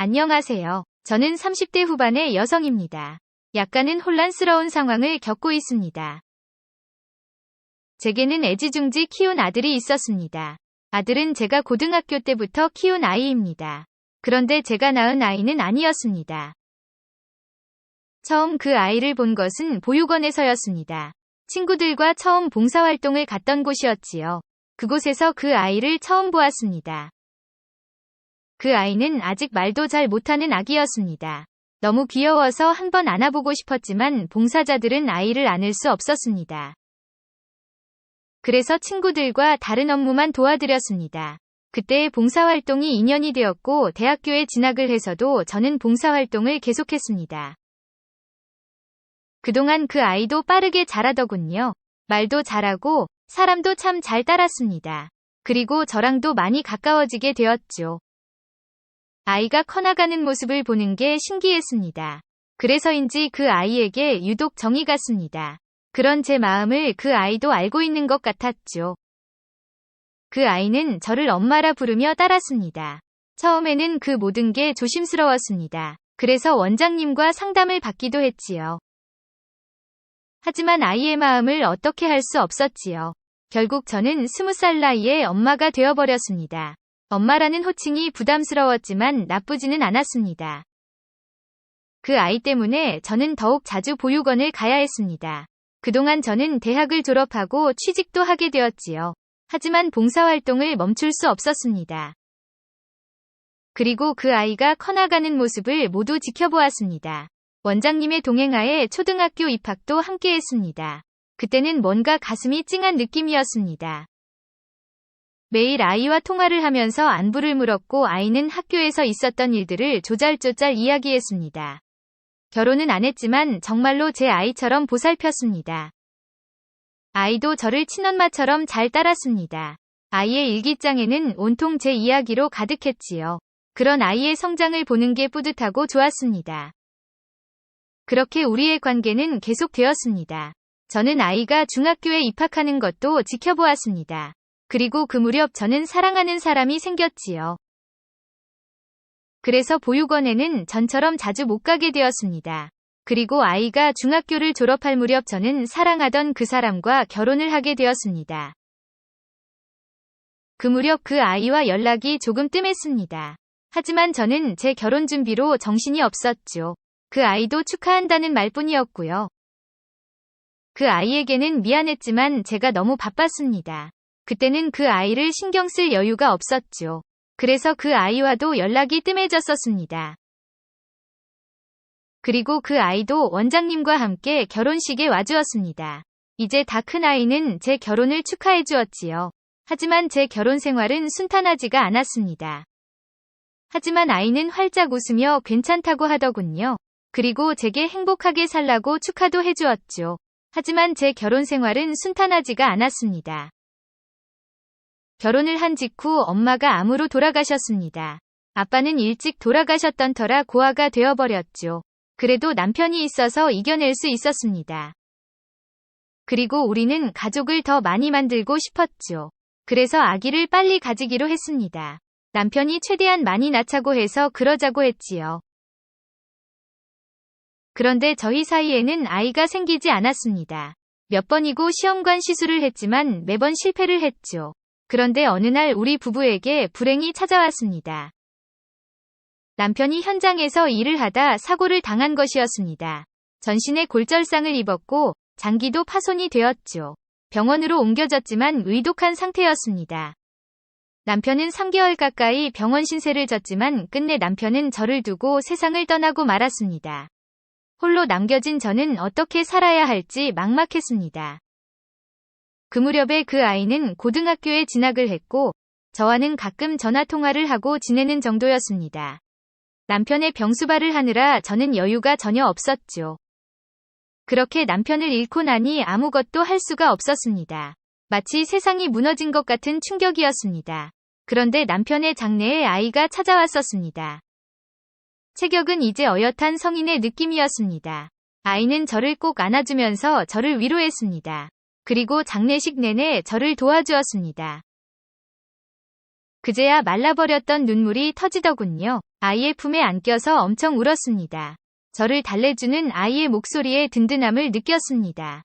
안녕하세요. 저는 30대 후반의 여성입니다. 약간은 혼란스러운 상황을 겪고 있습니다. 제게는 애지중지 키운 아들이 있었습니다. 아들은 제가 고등학교 때부터 키운 아이입니다. 그런데 제가 낳은 아이는 아니었습니다. 처음 그 아이를 본 것은 보육원에서였습니다. 친구들과 처음 봉사활동을 갔던 곳이었지요. 그곳에서 그 아이를 처음 보았습니다. 그 아이는 아직 말도 잘 못하는 아기였습니다. 너무 귀여워서 한번 안아보고 싶었지만 봉사자들은 아이를 안을 수 없었습니다. 그래서 친구들과 다른 업무만 도와드렸습니다. 그때의 봉사활동이 2년이 되었고 대학교에 진학을 해서도 저는 봉사활동을 계속했습니다. 그동안 그 아이도 빠르게 자라더군요. 말도 잘하고 사람도 참 잘 따랐습니다. 그리고 저랑도 많이 가까워지게 되었죠. 아이가 커나가는 모습을 보는 게 신기했습니다. 그래서인지 그 아이에게 유독 정이 갔습니다. 그런 제 마음을 그 아이도 알고 있는 것 같았죠. 그 아이는 저를 엄마라 부르며 따랐습니다. 처음에는 그 모든 게 조심스러웠습니다. 그래서 원장님과 상담을 받기도 했지요. 하지만 아이의 마음을 어떻게 할 수 없었지요. 결국 저는 20살 나이에 엄마가 되어버렸습니다. 엄마라는 호칭이 부담스러웠지만 나쁘지는 않았습니다. 그 아이 때문에 저는 더욱 자주 보육원을 가야 했습니다. 그동안 저는 대학을 졸업하고 취직도 하게 되었지요. 하지만 봉사활동을 멈출 수 없었습니다. 그리고 그 아이가 커나가는 모습을 모두 지켜보았습니다. 원장님의 동행하에 초등학교 입학도 함께 했습니다. 그때는 뭔가 가슴이 찡한 느낌이었습니다. 매일 아이와 통화를 하면서 안부를 물었고 아이는 학교에서 있었던 일들을 조잘조잘 이야기했습니다. 결혼은 안 했지만 정말로 제 아이처럼 보살폈습니다. 아이도 저를 친엄마처럼 잘 따랐습니다. 아이의 일기장에는 온통 제 이야기로 가득했지요. 그런 아이의 성장을 보는 게 뿌듯하고 좋았습니다. 그렇게 우리의 관계는 계속되었습니다. 저는 아이가 중학교에 입학하는 것도 지켜보았습니다. 그리고 그 무렵 저는 사랑하는 사람이 생겼지요. 그래서 보육원에는 전처럼 자주 못 가게 되었습니다. 그리고 아이가 중학교를 졸업할 무렵 저는 사랑하던 그 사람과 결혼을 하게 되었습니다. 그 무렵 그 아이와 연락이 조금 뜸했습니다. 하지만 저는 제 결혼 준비로 정신이 없었죠. 그 아이도 축하한다는 말뿐이었고요. 그 아이에게는 미안했지만 제가 너무 바빴습니다. 그때는 그 아이를 신경 쓸 여유가 없었죠. 그래서 그 아이와도 연락이 뜸해졌었습니다. 그리고 그 아이도 원장님과 함께 결혼식에 와주었습니다. 이제 다 큰 아이는 제 결혼을 축하해 주었지요. 하지만 제 결혼 생활은 순탄하지가 않았습니다. 하지만 아이는 활짝 웃으며 괜찮다고 하더군요. 그리고 제게 행복하게 살라고 축하도 해주었죠. 하지만 제 결혼 생활은 순탄하지가 않았습니다. 결혼을 한 직후 엄마가 암으로 돌아가셨습니다. 아빠는 일찍 돌아가셨던 터라 고아가 되어버렸죠. 그래도 남편이 있어서 이겨낼 수 있었습니다. 그리고 우리는 가족을 더 많이 만들고 싶었죠. 그래서 아기를 빨리 가지기로 했습니다. 남편이 최대한 많이 낳자고 해서 그러자고 했지요. 그런데 저희 사이에는 아이가 생기지 않았습니다. 몇 번이고 시험관 시술을 했지만 매번 실패를 했죠. 그런데 어느 날 우리 부부에게 불행이 찾아왔습니다. 남편이 현장에서 일을 하다 사고를 당한 것이었습니다. 전신에 골절상을 입었고 장기도 파손이 되었죠. 병원으로 옮겨졌지만 위독한 상태였습니다. 남편은 3개월 가까이 병원 신세를 졌지만 끝내 남편은 저를 두고 세상을 떠나고 말았습니다. 홀로 남겨진 저는 어떻게 살아야 할지 막막했습니다. 그 무렵에 그 아이는 고등학교에 진학을 했고 저와는 가끔 전화통화를 하고 지내는 정도였습니다. 남편의 병수발을 하느라 저는 여유가 전혀 없었죠. 그렇게 남편을 잃고 나니 아무것도 할 수가 없었습니다. 마치 세상이 무너진 것 같은 충격이었습니다. 그런데 남편의 장래에 아이가 찾아왔었습니다. 체격은 이제 어엿한 성인의 느낌이었습니다. 아이는 저를 꼭 안아주면서 저를 위로했습니다. 그리고 장례식 내내 저를 도와주었습니다. 그제야 말라버렸던 눈물이 터지더군요. 아이의 품에 안겨서 엄청 울었습니다. 저를 달래주는 아이의 목소리에 든든함을 느꼈습니다.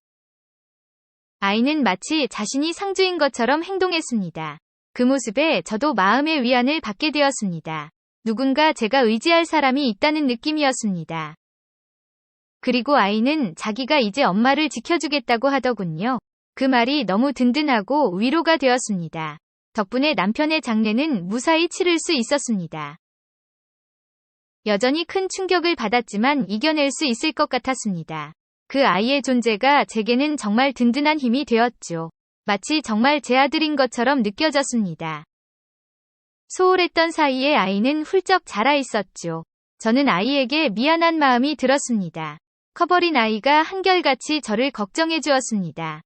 아이는 마치 자신이 상주인 것처럼 행동했습니다. 그 모습에 저도 마음의 위안을 받게 되었습니다. 누군가 제가 의지할 사람이 있다는 느낌이었습니다. 그리고 아이는 자기가 이제 엄마를 지켜주겠다고 하더군요. 그 말이 너무 든든하고 위로가 되었습니다. 덕분에 남편의 장례는 무사히 치를 수 있었습니다. 여전히 큰 충격을 받았지만 이겨낼 수 있을 것 같았습니다. 그 아이의 존재가 제게는 정말 든든한 힘이 되었죠. 마치 정말 제 아들인 것처럼 느껴졌습니다. 소홀했던 사이에 아이는 훌쩍 자라 있었죠. 저는 아이에게 미안한 마음이 들었습니다. 커버린 아이가 한결같이 저를 걱정해 주었습니다.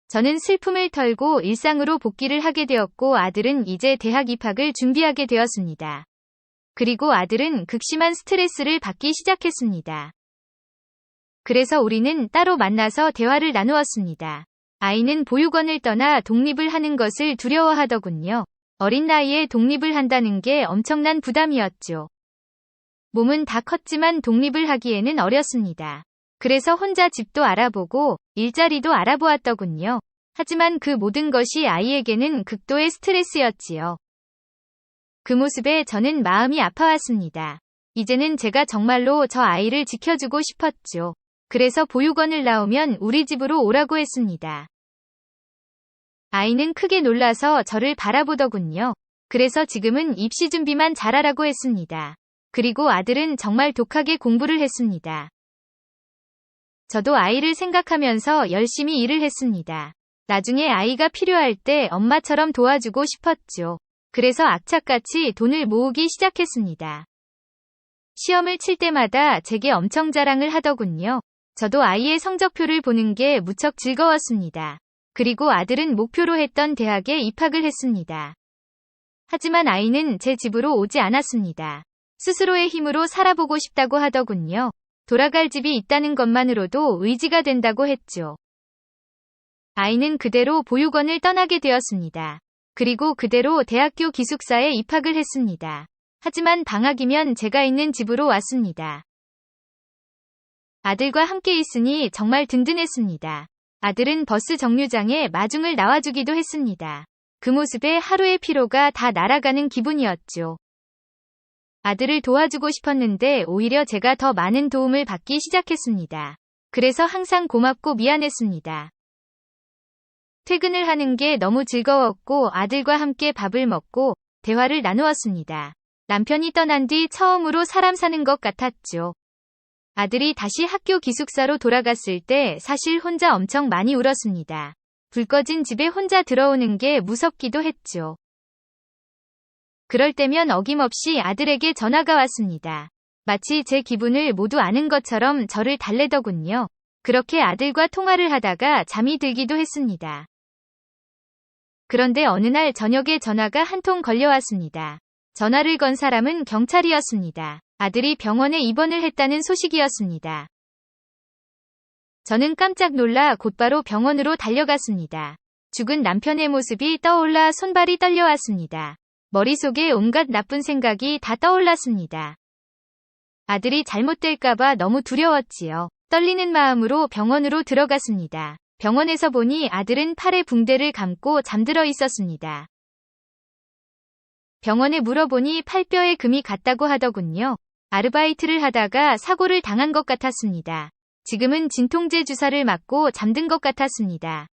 저는 슬픔을 털고 일상으로 복귀를 하게 되었고 아들은 이제 대학 입학을 준비하게 되었습니다. 그리고 아들은 극심한 스트레스를 받기 시작했습니다. 그래서 우리는 따로 만나서 대화를 나누었습니다. 아이는 보육원을 떠나 독립을 하는 것을 두려워하더군요. 어린 나이에 독립을 한다는 게 엄청난 부담이었죠. 몸은 다 컸지만 독립을 하기에는 어렸습니다. 그래서 혼자 집도 알아보고 일자리도 알아보았더군요. 하지만 그 모든 것이 아이에게는 극도의 스트레스였지요. 그 모습에 저는 마음이 아파왔습니다. 이제는 제가 정말로 저 아이를 지켜주고 싶었죠. 그래서 보육원을 나오면 우리 집으로 오라고 했습니다. 아이는 크게 놀라서 저를 바라보더군요. 그래서 지금은 입시 준비만 잘하라고 했습니다. 그리고 아들은 정말 독하게 공부를 했습니다. 저도 아이를 생각하면서 열심히 일을 했습니다. 나중에 아이가 필요할 때 엄마처럼 도와주고 싶었죠. 그래서 악착같이 돈을 모으기 시작했습니다. 시험을 칠 때마다 제게 엄청 자랑을 하더군요. 저도 아이의 성적표를 보는 게 무척 즐거웠습니다. 그리고 아들은 목표로 했던 대학에 입학을 했습니다. 하지만 아이는 제 집으로 오지 않았습니다. 스스로의 힘으로 살아보고 싶다고 하더군요. 돌아갈 집이 있다는 것만으로도 의지가 된다고 했죠. 아이는 그대로 보육원을 떠나게 되었습니다. 그리고 그대로 대학교 기숙사에 입학을 했습니다. 하지만 방학이면 제가 있는 집으로 왔습니다. 아들과 함께 있으니 정말 든든했습니다. 아들은 버스 정류장에 마중을 나와주기도 했습니다. 그 모습에 하루의 피로가 다 날아가는 기분이었죠. 아들을 도와주고 싶었는데 오히려 제가 더 많은 도움을 받기 시작했습니다. 그래서 항상 고맙고 미안했습니다. 퇴근을 하는 게 너무 즐거웠고 아들과 함께 밥을 먹고 대화를 나누었습니다. 남편이 떠난 뒤 처음으로 사람 사는 것 같았죠. 아들이 다시 학교 기숙사로 돌아갔을 때 사실 혼자 엄청 많이 울었습니다. 불 꺼진 집에 혼자 들어오는 게 무섭기도 했죠. 그럴 때면 어김없이 아들에게 전화가 왔습니다. 마치 제 기분을 모두 아는 것처럼 저를 달래더군요. 그렇게 아들과 통화를 하다가 잠이 들기도 했습니다. 그런데 어느 날 저녁에 전화가 한 통 걸려왔습니다. 전화를 건 사람은 경찰이었습니다. 아들이 병원에 입원을 했다는 소식이었습니다. 저는 깜짝 놀라 곧바로 병원으로 달려갔습니다. 죽은 남편의 모습이 떠올라 손발이 떨려왔습니다. 머릿속에 온갖 나쁜 생각이 다 떠올랐습니다. 아들이 잘못될까봐 너무 두려웠지요. 떨리는 마음으로 병원으로 들어갔습니다. 병원에서 보니 아들은 팔에 붕대를 감고 잠들어 있었습니다. 병원에 물어보니 팔뼈에 금이 갔다고 하더군요. 아르바이트를 하다가 사고를 당한 것 같았습니다. 지금은 진통제 주사를 맞고 잠든 것 같았습니다.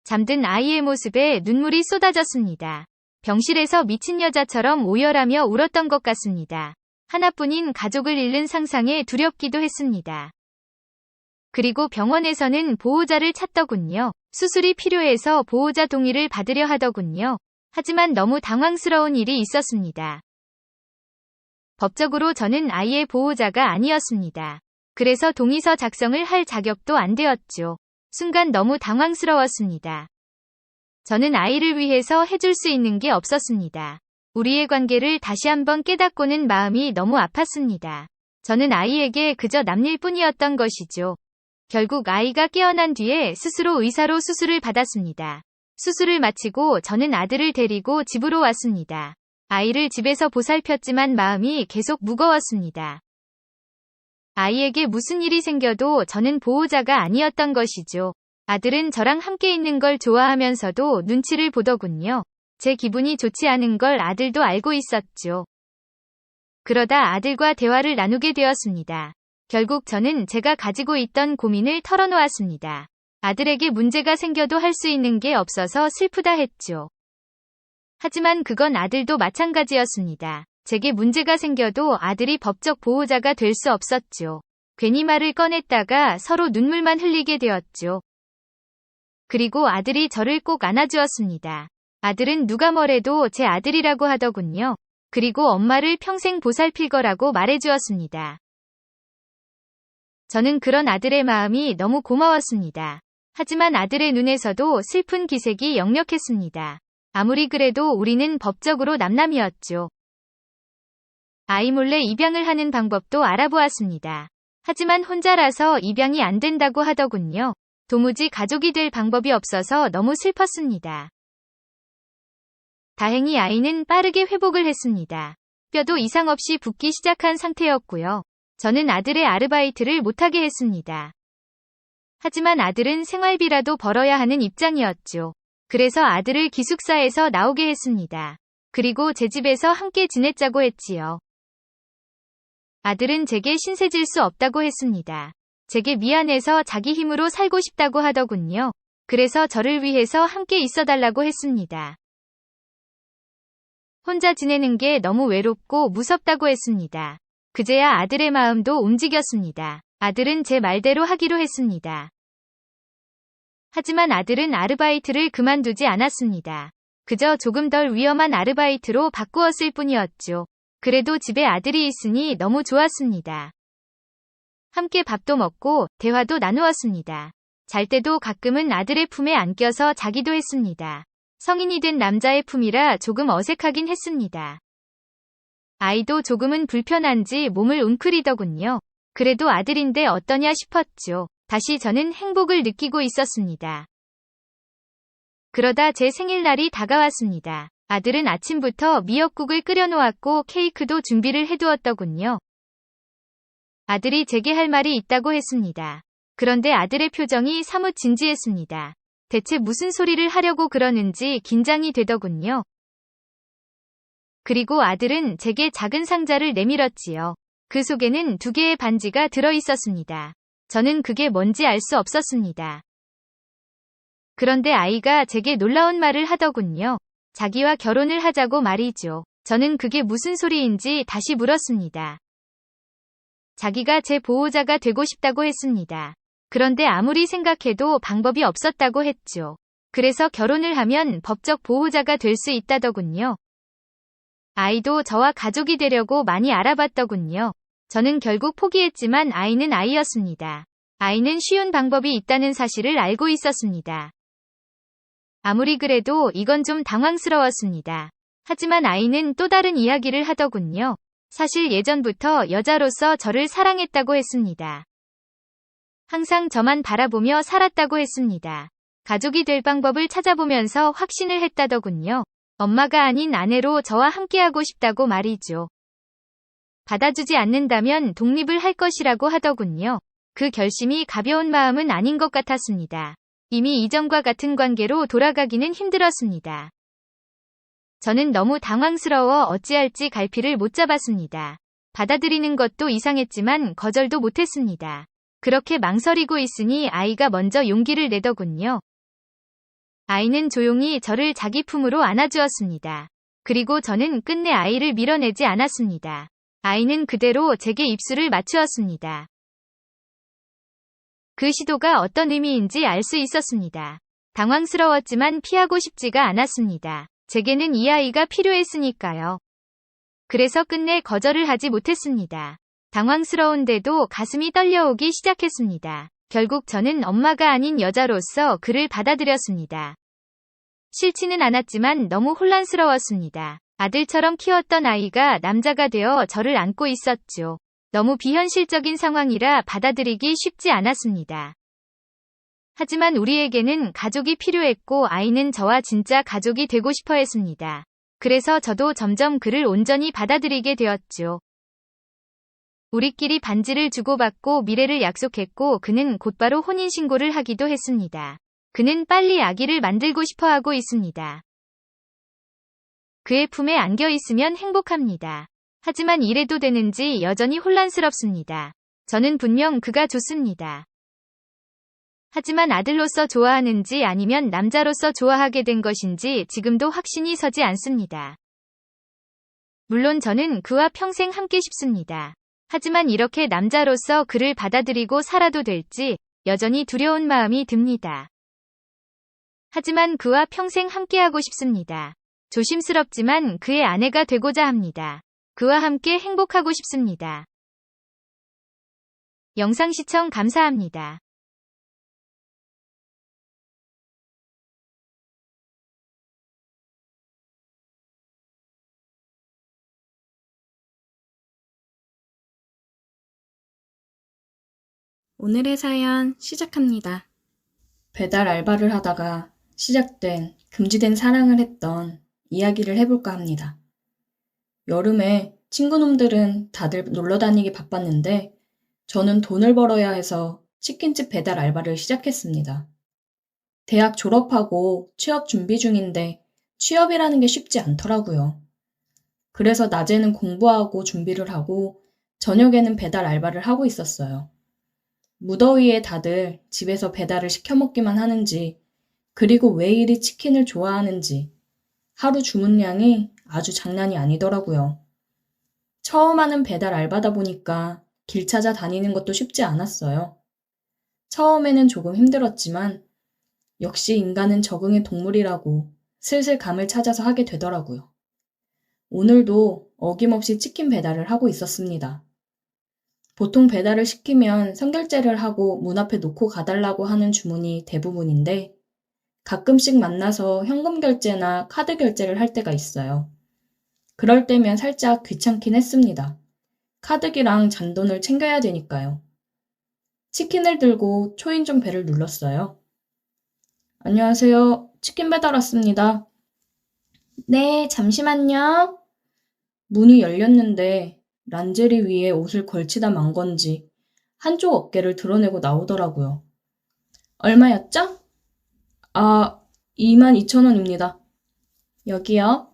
잠든 아이의 모습에 눈물이 쏟아졌습니다. 병실에서 미친 여자처럼 오열하며 울었던 것 같습니다. 하나뿐인 가족을 잃는 상상에 두렵기도 했습니다. 그리고 병원에서는 보호자를 찾더군요. 수술이 필요해서 보호자 동의를 받으려 하더군요. 하지만 너무 당황스러운 일이 있었습니다. 법적으로 저는 아이의 보호자가 아니었습니다. 그래서 동의서 작성을 할 자격도 안 되었죠. 순간 너무 당황스러웠습니다. 저는 아이를 위해서 해줄 수 있는 게 없었습니다. 우리의 관계를 다시 한번 깨닫고는 마음이 너무 아팠습니다. 저는 아이에게 그저 남일 뿐이었던 것이죠. 결국 아이가 깨어난 뒤에 스스로 의사로 수술을 받았습니다. 수술을 마치고 저는 아들을 데리고 집으로 왔습니다. 아이를 집에서 보살폈지만 마음이 계속 무거웠습니다. 아이에게 무슨 일이 생겨도 저는 보호자가 아니었던 것이죠. 아들은 저랑 함께 있는 걸 좋아하면서도 눈치를 보더군요. 제 기분이 좋지 않은 걸 아들도 알고 있었죠. 그러다 아들과 대화를 나누게 되었습니다. 결국 저는 제가 가지고 있던 고민을 털어놓았습니다. 아들에게 문제가 생겨도 할 수 있는 게 없어서 슬프다 했죠. 하지만 그건 아들도 마찬가지였습니다. 제게 문제가 생겨도 아들이 법적 보호자가 될 수 없었죠. 괜히 말을 꺼냈다가 서로 눈물만 흘리게 되었죠. 그리고 아들이 저를 꼭 안아주었습니다. 아들은 누가 뭐래도 제 아들이라고 하더군요. 그리고 엄마를 평생 보살필 거라고 말해주었습니다. 저는 그런 아들의 마음이 너무 고마웠습니다. 하지만 아들의 눈에서도 슬픈 기색이 역력했습니다. 아무리 그래도 우리는 법적으로 남남이었죠. 아이 몰래 입양을 하는 방법도 알아보았습니다. 하지만 혼자라서 입양이 안 된다고 하더군요. 도무지 가족이 될 방법이 없어서 너무 슬펐습니다. 다행히 아이는 빠르게 회복을 했습니다. 뼈도 이상 없이 붓기 시작한 상태였고요. 저는 아들의 아르바이트를 못하게 했습니다. 하지만 아들은 생활비라도 벌어야 하는 입장이었죠. 그래서 아들을 기숙사에서 나오게 했습니다. 그리고 제 집에서 함께 지냈자고 했지요. 아들은 제게 신세질 수 없다고 했습니다. 제게 미안해서 자기 힘으로 살고 싶다고 하더군요. 그래서 저를 위해서 함께 있어달라고 했습니다. 혼자 지내는 게 너무 외롭고 무섭다고 했습니다. 그제야 아들의 마음도 움직였습니다. 아들은 제 말대로 하기로 했습니다. 하지만 아들은 아르바이트를 그만두지 않았습니다. 그저 조금 덜 위험한 아르바이트로 바꾸었을 뿐이었죠. 그래도 집에 아들이 있으니 너무 좋았습니다. 함께 밥도 먹고 대화도 나누었습니다. 잘 때도 가끔은 아들의 품에 안겨서 자기도 했습니다. 성인이 된 남자의 품이라 조금 어색하긴 했습니다. 아이도 조금은 불편한지 몸을 웅크리더군요. 그래도 아들인데 어떠냐 싶었죠. 다시 저는 행복을 느끼고 있었습니다. 그러다 제 생일날이 다가왔습니다. 아들은 아침부터 미역국을 끓여놓았고 케이크도 준비를 해두었더군요. 아들이 제게 할 말이 있다고 했습니다. 그런데 아들의 표정이 사뭇 진지했습니다. 대체 무슨 소리를 하려고 그러는지 긴장이 되더군요. 그리고 아들은 제게 작은 상자를 내밀었지요. 그 속에는 2개의 반지가 들어있었습니다. 저는 그게 뭔지 알 수 없었습니다. 그런데 아이가 제게 놀라운 말을 하더군요. 자기와 결혼을 하자고 말이죠. 저는 그게 무슨 소리인지 다시 물었습니다. 자기가 제 보호자가 되고 싶다고 했습니다. 그런데 아무리 생각해도 방법이 없었다고 했죠. 그래서 결혼을 하면 법적 보호자가 될 수 있다더군요. 아이도 저와 가족이 되려고 많이 알아봤더군요. 저는 결국 포기했지만 아이는 아이였습니다. 아이는 쉬운 방법이 있다는 사실을 알고 있었습니다. 아무리 그래도 이건 좀 당황스러웠습니다. 하지만 아이는 또 다른 이야기를 하더군요. 사실 예전부터 여자로서 저를 사랑했다고 했습니다. 항상 저만 바라보며 살았다고 했습니다. 가족이 될 방법을 찾아보면서 확신을 했다더군요. 엄마가 아닌 아내로 저와 함께하고 싶다고 말이죠. 받아주지 않는다면 독립을 할 것이라고 하더군요. 그 결심이 가벼운 마음은 아닌 것 같았습니다. 이미 이전과 같은 관계로 돌아가기는 힘들었습니다. 저는 너무 당황스러워 어찌할지 갈피를 못 잡았습니다. 받아들이는 것도 이상했지만 거절도 못했습니다. 그렇게 망설이고 있으니 아이가 먼저 용기를 내더군요. 아이는 조용히 저를 자기 품으로 안아주었습니다. 그리고 저는 끝내 아이를 밀어내지 않았습니다. 아이는 그대로 제게 입술을 맞추었습니다. 그 시도가 어떤 의미인지 알 수 있었습니다. 당황스러웠지만 피하고 싶지가 않았습니다. 제게는 이 아이가 필요했으니까요. 그래서 끝내 거절을 하지 못했습니다. 당황스러운데도 가슴이 떨려오기 시작했습니다. 결국 저는 엄마가 아닌 여자로서 그를 받아들였습니다. 싫지는 않았지만 너무 혼란스러웠습니다. 아들처럼 키웠던 아이가 남자가 되어 저를 안고 있었죠. 너무 비현실적인 상황이라 받아들이기 쉽지 않았습니다. 하지만 우리에게는 가족이 필요했고 아이는 저와 진짜 가족이 되고 싶어 했습니다. 그래서 저도 점점 그를 온전히 받아들이게 되었죠. 우리끼리 반지를 주고받고 미래를 약속했고 그는 곧바로 혼인신고를 하기도 했습니다. 그는 빨리 아기를 만들고 싶어 하고 있습니다. 그의 품에 안겨 있으면 행복합니다. 하지만 이래도 되는지 여전히 혼란스럽습니다. 저는 분명 그가 좋습니다. 하지만 아들로서 좋아하는지 아니면 남자로서 좋아하게 된 것인지 지금도 확신이 서지 않습니다. 물론 저는 그와 평생 함께 싶습니다. 하지만 이렇게 남자로서 그를 받아들이고 살아도 될지 여전히 두려운 마음이 듭니다. 하지만 그와 평생 함께하고 싶습니다. 조심스럽지만 그의 아내가 되고자 합니다. 그와 함께 행복하고 싶습니다. 영상 시청 감사합니다. 오늘의 사연 시작합니다. 배달 알바를 하다가 시작된 금지된 사랑을 했던 이야기를 해볼까 합니다. 여름에 친구놈들은 다들 놀러 다니기 바빴는데 저는 돈을 벌어야 해서 치킨집 배달 알바를 시작했습니다. 대학 졸업하고 취업 준비 중인데 취업이라는 게 쉽지 않더라고요. 그래서 낮에는 공부하고 준비를 하고 저녁에는 배달 알바를 하고 있었어요. 무더위에 다들 집에서 배달을 시켜 먹기만 하는지, 그리고 왜 이리 치킨을 좋아하는지, 하루 주문량이 아주 장난이 아니더라고요. 처음 하는 배달 알바다 보니까 길 찾아 다니는 것도 쉽지 않았어요. 처음에는 조금 힘들었지만, 역시 인간은 적응의 동물이라고 슬슬 감을 찾아서 하게 되더라고요. 오늘도 어김없이 치킨 배달을 하고 있었습니다. 보통 배달을 시키면 선결제를 하고 문 앞에 놓고 가달라고 하는 주문이 대부분인데 가끔씩 만나서 현금 결제나 카드 결제를 할 때가 있어요. 그럴 때면 살짝 귀찮긴 했습니다. 카드기랑 잔돈을 챙겨야 되니까요. 치킨을 들고 초인종 벨을 눌렀어요. 안녕하세요. 치킨 배달 왔습니다. 네, 잠시만요. 문이 열렸는데 란제리 위에 옷을 걸치다 만 건지 한쪽 어깨를 드러내고 나오더라고요. 얼마였죠? 22,000원입니다. 여기요.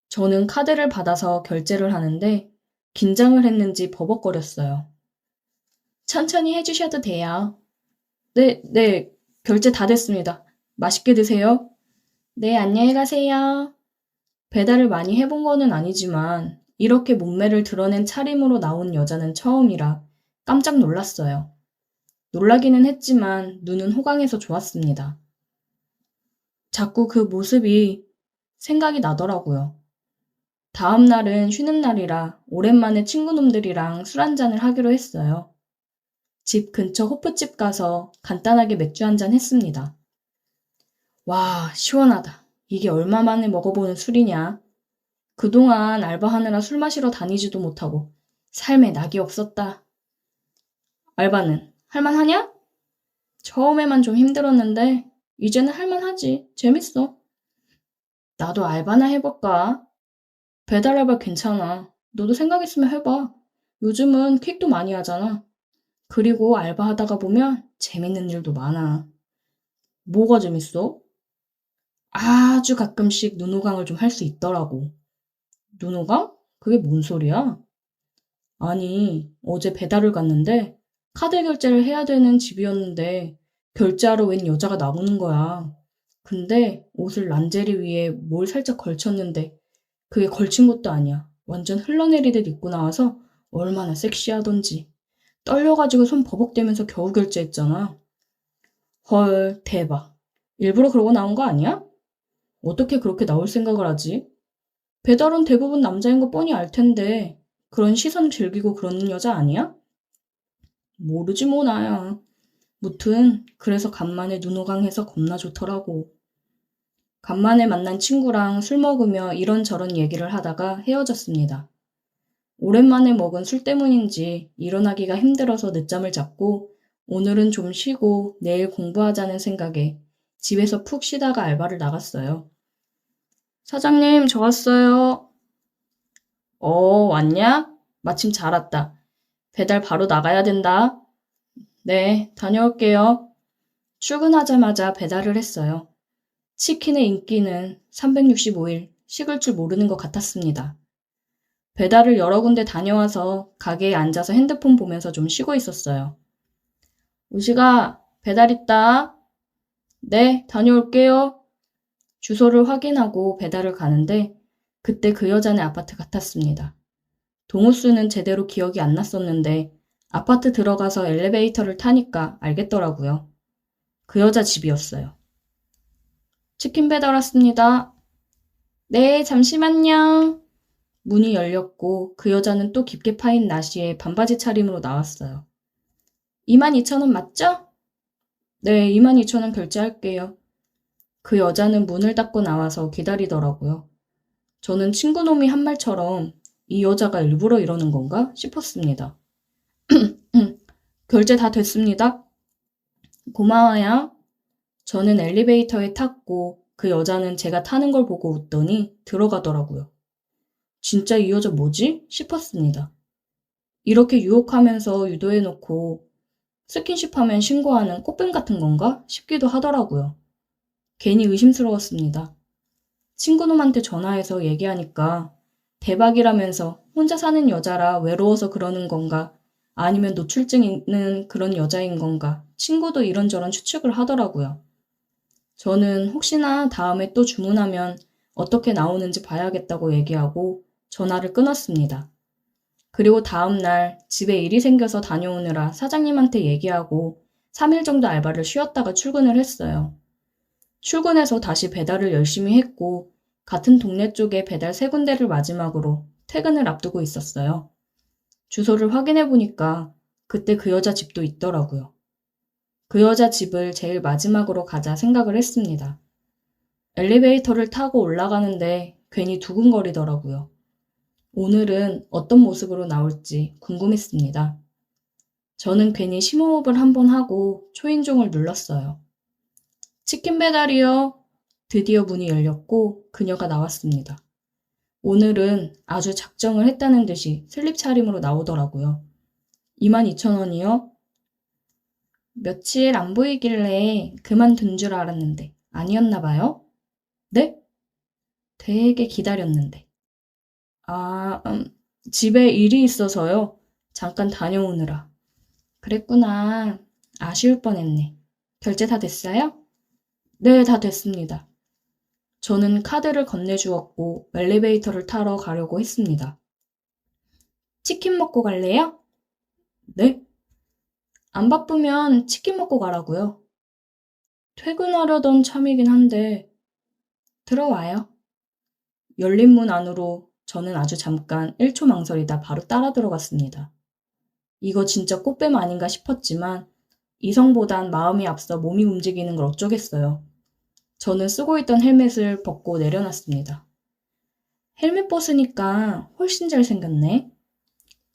저는 카드를 받아서 결제를 하는데 긴장을 했는지 버벅거렸어요. 천천히 해주셔도 돼요. 네, 결제 다 됐습니다. 맛있게 드세요. 네, 안녕히 가세요. 배달을 많이 해본 거는 아니지만 이렇게 몸매를 드러낸 차림으로 나온 여자는 처음이라 깜짝 놀랐어요. 놀라기는 했지만 눈은 호강해서 좋았습니다. 자꾸 그 모습이 생각이 나더라고요. 다음 날은 쉬는 날이라 오랜만에 친구놈들이랑 술 한잔을 하기로 했어요. 집 근처 호프집 가서 간단하게 맥주 한잔 했습니다. 와, 시원하다. 이게 얼마 만에 먹어보는 술이냐. 그동안 알바하느라 술 마시러 다니지도 못하고 삶에 낙이 없었다. 알바는 할만하냐? 처음에만 좀 힘들었는데 이제는 할만하지. 재밌어. 나도 알바나 해볼까? 배달 알바 괜찮아. 너도 생각 있으면 해봐. 요즘은 퀵도 많이 하잖아. 그리고 알바하다가 보면 재밌는 일도 많아. 뭐가 재밌어? 아주 가끔씩 눈호강을 좀 할 수 있더라고. 눈호강? 그게 뭔 소리야? 아니, 어제 배달을 갔는데 카드 결제를 해야 되는 집이었는데 결제하러 웬 여자가 나오는 거야. 근데 옷을 란제리 위에 뭘 살짝 걸쳤는데 그게 걸친 것도 아니야. 완전 흘러내리듯 입고 나와서 얼마나 섹시하던지. 떨려가지고 손 버벅대면서 겨우 결제했잖아. 헐, 대박. 일부러 그러고 나온 거 아니야? 어떻게 그렇게 나올 생각을 하지? 배달은 대부분 남자인 거 뻔히 알 텐데 그런 시선 즐기고 그러는 여자 아니야? 모르지 뭐 나야. 무튼 그래서 간만에 눈호강해서 겁나 좋더라고. 간만에 만난 친구랑 술 먹으며 이런저런 얘기를 하다가 헤어졌습니다. 오랜만에 먹은 술 때문인지 일어나기가 힘들어서 늦잠을 잤고 오늘은 좀 쉬고 내일 공부하자는 생각에 집에서 푹 쉬다가 알바를 나갔어요. 사장님, 저 왔어요. 왔냐? 마침 잘 왔다. 배달 바로 나가야 된다. 네, 다녀올게요. 출근하자마자 배달을 했어요. 치킨의 인기는 365일 식을 줄 모르는 것 같았습니다. 배달을 여러 군데 다녀와서 가게에 앉아서 핸드폰 보면서 좀 쉬고 있었어요. 우식아, 배달 있다. 네, 다녀올게요. 주소를 확인하고 배달을 가는데 그때 그 여자네 아파트 같았습니다. 동호수는 제대로 기억이 안 났었는데 아파트 들어가서 엘리베이터를 타니까 알겠더라고요. 그 여자 집이었어요. 치킨 배달 왔습니다. 네, 잠시만요. 문이 열렸고 그 여자는 또 깊게 파인 나시에 반바지 차림으로 나왔어요. 22,000원 맞죠? 네, 22,000원 결제할게요. 그 여자는 문을 닫고 나와서 기다리더라고요. 저는 친구놈이 한 말처럼 이 여자가 일부러 이러는 건가 싶었습니다. 결제 다 됐습니다. 고마워요. 저는 엘리베이터에 탔고 그 여자는 제가 타는 걸 보고 웃더니 들어가더라고요. 진짜 이 여자 뭐지? 싶었습니다. 이렇게 유혹하면서 유도해놓고 스킨십하면 신고하는 꽃뱀 같은 건가? 싶기도 하더라고요. 괜히 의심스러웠습니다. 친구놈한테 전화해서 얘기하니까 대박이라면서 혼자 사는 여자라 외로워서 그러는 건가? 아니면 노출증 있는 그런 여자인 건가? 친구도 이런저런 추측을 하더라고요. 저는 혹시나 다음에 또 주문하면 어떻게 나오는지 봐야겠다고 얘기하고 전화를 끊었습니다. 그리고 다음날 집에 일이 생겨서 다녀오느라 사장님한테 얘기하고 3일 정도 알바를 쉬었다가 출근을 했어요. 출근해서 다시 배달을 열심히 했고 같은 동네 쪽에 배달 3군데를 마지막으로 퇴근을 앞두고 있었어요. 주소를 확인해 보니까 그때 그 여자 집도 있더라고요. 그 여자 집을 제일 마지막으로 가자 생각을 했습니다. 엘리베이터를 타고 올라가는데 괜히 두근거리더라고요. 오늘은 어떤 모습으로 나올지 궁금했습니다. 저는 괜히 심호흡을 한번 하고 초인종을 눌렀어요. 치킨 배달이요. 드디어 문이 열렸고 그녀가 나왔습니다. 오늘은 아주 작정을 했다는 듯이 슬립 차림으로 나오더라고요. 22,000원이요? 며칠 안 보이길래 그만둔 줄 알았는데 아니었나 봐요? 네? 되게 기다렸는데. 아, 집에 일이 있어서요. 잠깐 다녀오느라. 그랬구나. 아쉬울 뻔했네. 결제 다 됐어요? 네, 다 됐습니다. 저는 카드를 건네주었고 엘리베이터를 타러 가려고 했습니다. 치킨 먹고 갈래요? 네? 안 바쁘면 치킨 먹고 가라고요. 퇴근하려던 참이긴 한데 들어와요. 열린 문 안으로 저는 아주 잠깐 1초 망설이다 바로 따라 들어갔습니다. 이거 진짜 꽃뱀 아닌가 싶었지만 이성보단 마음이 앞서 몸이 움직이는 걸 어쩌겠어요. 저는 쓰고 있던 헬멧을 벗고 내려놨습니다. 헬멧 벗으니까 훨씬 잘생겼네.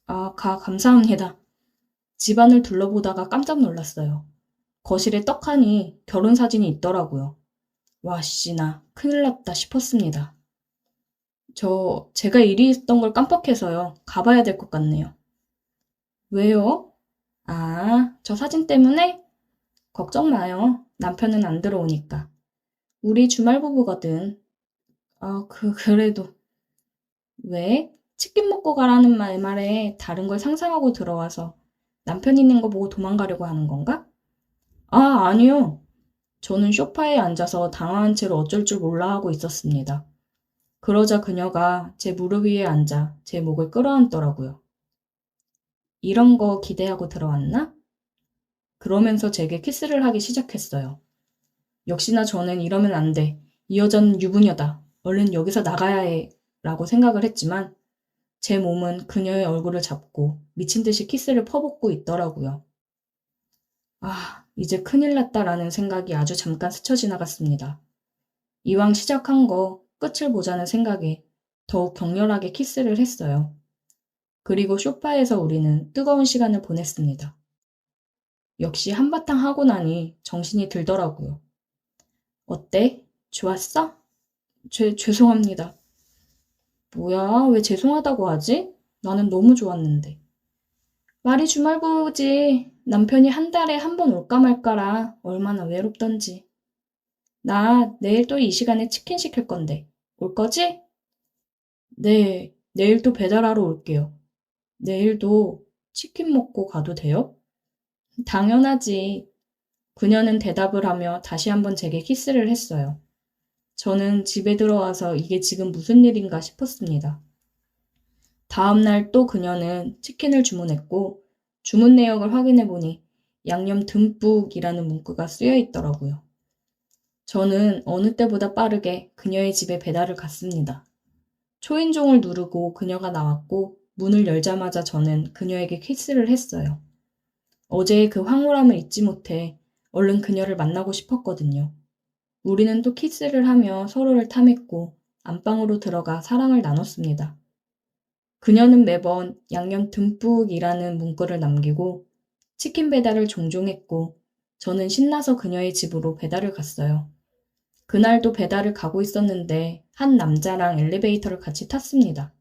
아, 감사합니다. 집안을 둘러보다가 깜짝 놀랐어요. 거실에 떡하니 결혼 사진이 있더라고요. 와, 씨나 큰일 났다 싶었습니다. 제가 일이 있던 걸 깜빡해서요. 가봐야 될 것 같네요. 왜요? 아, 저 사진 때문에? 걱정 마요. 남편은 안 들어오니까. 우리 주말 부부거든. 아, 그래도. 왜? 치킨 먹고 가라는 말에 다른 걸 상상하고 들어와서 남편 있는 거 보고 도망가려고 하는 건가? 아, 아니요. 저는 소파에 앉아서 당황한 채로 어쩔 줄 몰라 하고 있었습니다. 그러자 그녀가 제 무릎 위에 앉아 제 목을 끌어안더라고요. 이런 거 기대하고 들어왔나? 그러면서 제게 키스를 하기 시작했어요. 역시나 저는 이러면 안 돼. 이 여자는 유부녀다. 얼른 여기서 나가야 해. 라고 생각을 했지만 제 몸은 그녀의 얼굴을 잡고 미친 듯이 키스를 퍼붓고 있더라고요. 아, 이제 큰일 났다라는 생각이 아주 잠깐 스쳐 지나갔습니다. 이왕 시작한 거 끝을 보자는 생각에 더욱 격렬하게 키스를 했어요. 그리고 소파에서 우리는 뜨거운 시간을 보냈습니다. 역시 한바탕 하고 나니 정신이 들더라고요. 어때? 좋았어? 죄송합니다. 뭐야, 왜 죄송하다고 하지? 나는 너무 좋았는데. 말이 주말부지. 남편이 한 달에 한 번 올까 말까라 얼마나 외롭던지. 나 내일 또 이 시간에 치킨 시킬 건데. 올 거지? 네, 내일 또 배달하러 올게요. 내일도 치킨 먹고 가도 돼요? 당연하지. 그녀는 대답을 하며 다시 한번 제게 키스를 했어요. 저는 집에 들어와서 이게 지금 무슨 일인가 싶었습니다. 다음날 또 그녀는 치킨을 주문했고 주문 내역을 확인해 보니 양념 듬뿍이라는 문구가 쓰여 있더라고요. 저는 어느 때보다 빠르게 그녀의 집에 배달을 갔습니다. 초인종을 누르고 그녀가 나왔고 문을 열자마자 저는 그녀에게 키스를 했어요. 어제의 그 황홀함을 잊지 못해 얼른 그녀를 만나고 싶었거든요. 우리는 또 키스를 하며 서로를 탐했고 안방으로 들어가 사랑을 나눴습니다. 그녀는 매번 양념 듬뿍이라는 문구를 남기고 치킨 배달을 종종 했고 저는 신나서 그녀의 집으로 배달을 갔어요. 그날도 배달을 가고 있었는데 한 남자랑 엘리베이터를 같이 탔습니다.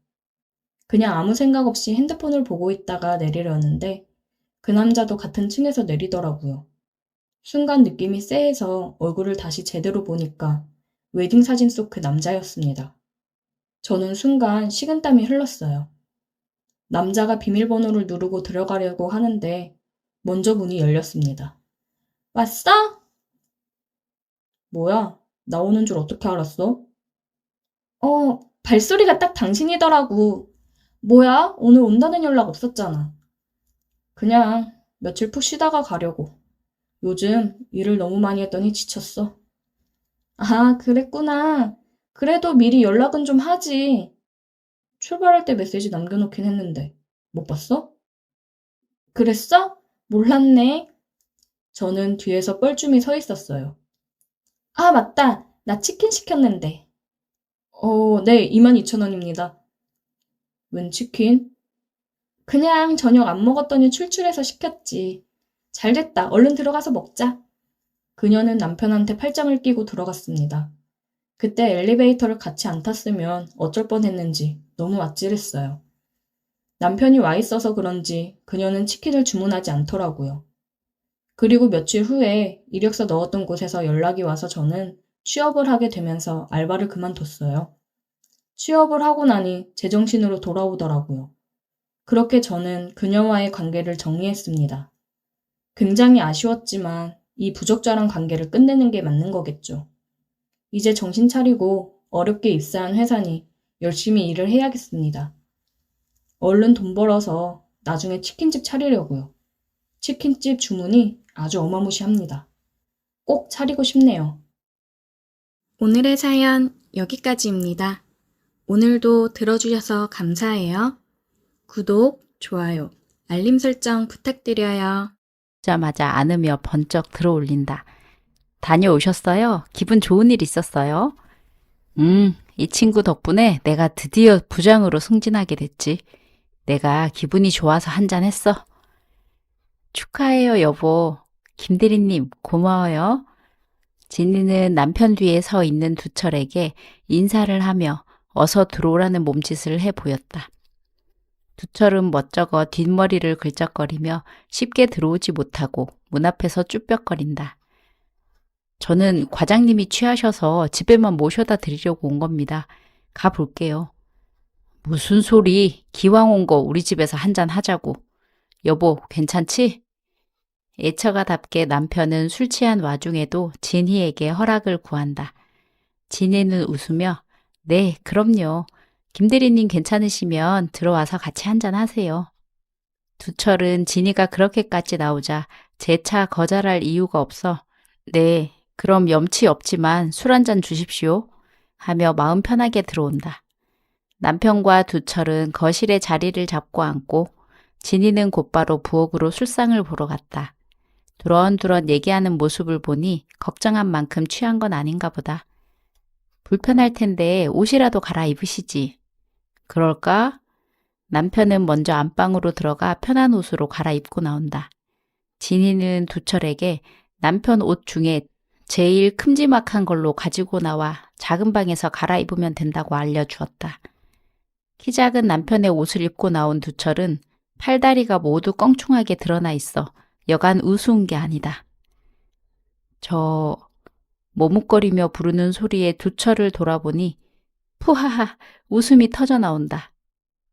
그냥 아무 생각 없이 핸드폰을 보고 있다가 내리려는데 그 남자도 같은 층에서 내리더라고요. 순간 느낌이 쎄해서 얼굴을 다시 제대로 보니까 웨딩 사진 속 그 남자였습니다. 저는 순간 식은땀이 흘렀어요. 남자가 비밀번호를 누르고 들어가려고 하는데 먼저 문이 열렸습니다. 왔어? 뭐야? 나오는 줄 어떻게 알았어? 발소리가 딱 당신이더라고. 뭐야? 오늘 온다는 연락 없었잖아. 그냥 며칠 푹 쉬다가 가려고. 요즘 일을 너무 많이 했더니 지쳤어. 아, 그랬구나. 그래도 미리 연락은 좀 하지. 출발할 때 메시지 남겨놓긴 했는데. 못 봤어? 그랬어? 몰랐네. 저는 뒤에서 뻘쭘히 서 있었어요. 아, 맞다. 나 치킨 시켰는데. 네, 22,000원입니다. 웬 치킨? 그냥 저녁 안 먹었더니 출출해서 시켰지. 잘됐다. 얼른 들어가서 먹자. 그녀는 남편한테 팔짱을 끼고 들어갔습니다. 그때 엘리베이터를 같이 안 탔으면 어쩔 뻔했는지 너무 아찔했어요. 남편이 와 있어서 그런지 그녀는 치킨을 주문하지 않더라고요. 그리고 며칠 후에 이력서 넣었던 곳에서 연락이 와서 저는 취업을 하게 되면서 알바를 그만뒀어요. 취업을 하고 나니 제정신으로 돌아오더라고요. 그렇게 저는 그녀와의 관계를 정리했습니다. 굉장히 아쉬웠지만 이 부적절한 관계를 끝내는 게 맞는 거겠죠. 이제 정신 차리고 어렵게 입사한 회사니 열심히 일을 해야겠습니다. 얼른 돈 벌어서 나중에 치킨집 차리려고요. 치킨집 주문이 아주 어마무시합니다. 꼭 차리고 싶네요. 오늘의 사연 여기까지입니다. 오늘도 들어주셔서 감사해요. 구독, 좋아요, 알림 설정 부탁드려요. 자마자 안으며 번쩍 들어올린다. 다녀오셨어요? 기분 좋은 일 있었어요? 이 친구 덕분에 내가 드디어 부장으로 승진하게 됐지. 내가 기분이 좋아서 한잔 했어. 축하해요, 여보. 김대리님, 고마워요. 진이는 남편 뒤에 서 있는 두철에게 인사를 하며 어서 들어오라는 몸짓을 해 보였다. 두철은 멋쩍어 뒷머리를 긁적거리며 쉽게 들어오지 못하고 문 앞에서 쭈뼛거린다. 저는 과장님이 취하셔서 집에만 모셔다 드리려고 온 겁니다. 가볼게요. 무슨 소리? 기왕 온 거 우리 집에서 한잔 하자고. 여보, 괜찮지? 애처가답게 남편은 술 취한 와중에도 진희에게 허락을 구한다. 진희는 웃으며 네, 그럼요. 김대리님 괜찮으시면 들어와서 같이 한잔 하세요. 두철은 진희가 그렇게까지 나오자 재차 거절할 이유가 없어 네, 그럼 염치 없지만 술 한잔 주십시오. 하며 마음 편하게 들어온다. 남편과 두철은 거실에 자리를 잡고 앉고 진희는 곧바로 부엌으로 술상을 보러 갔다. 두런두런 얘기하는 모습을 보니 걱정한 만큼 취한 건 아닌가 보다. 불편할 텐데 옷이라도 갈아입으시지. 그럴까? 남편은 먼저 안방으로 들어가 편한 옷으로 갈아입고 나온다. 진이는 두철에게 남편 옷 중에 제일 큼지막한 걸로 가지고 나와 작은 방에서 갈아입으면 된다고 알려주었다. 키 작은 남편의 옷을 입고 나온 두철은 팔다리가 모두 껑충하게 드러나 있어 여간 우스운 게 아니다. 머뭇거리며 부르는 소리에 두철을 돌아보니 푸하하 웃음이 터져 나온다.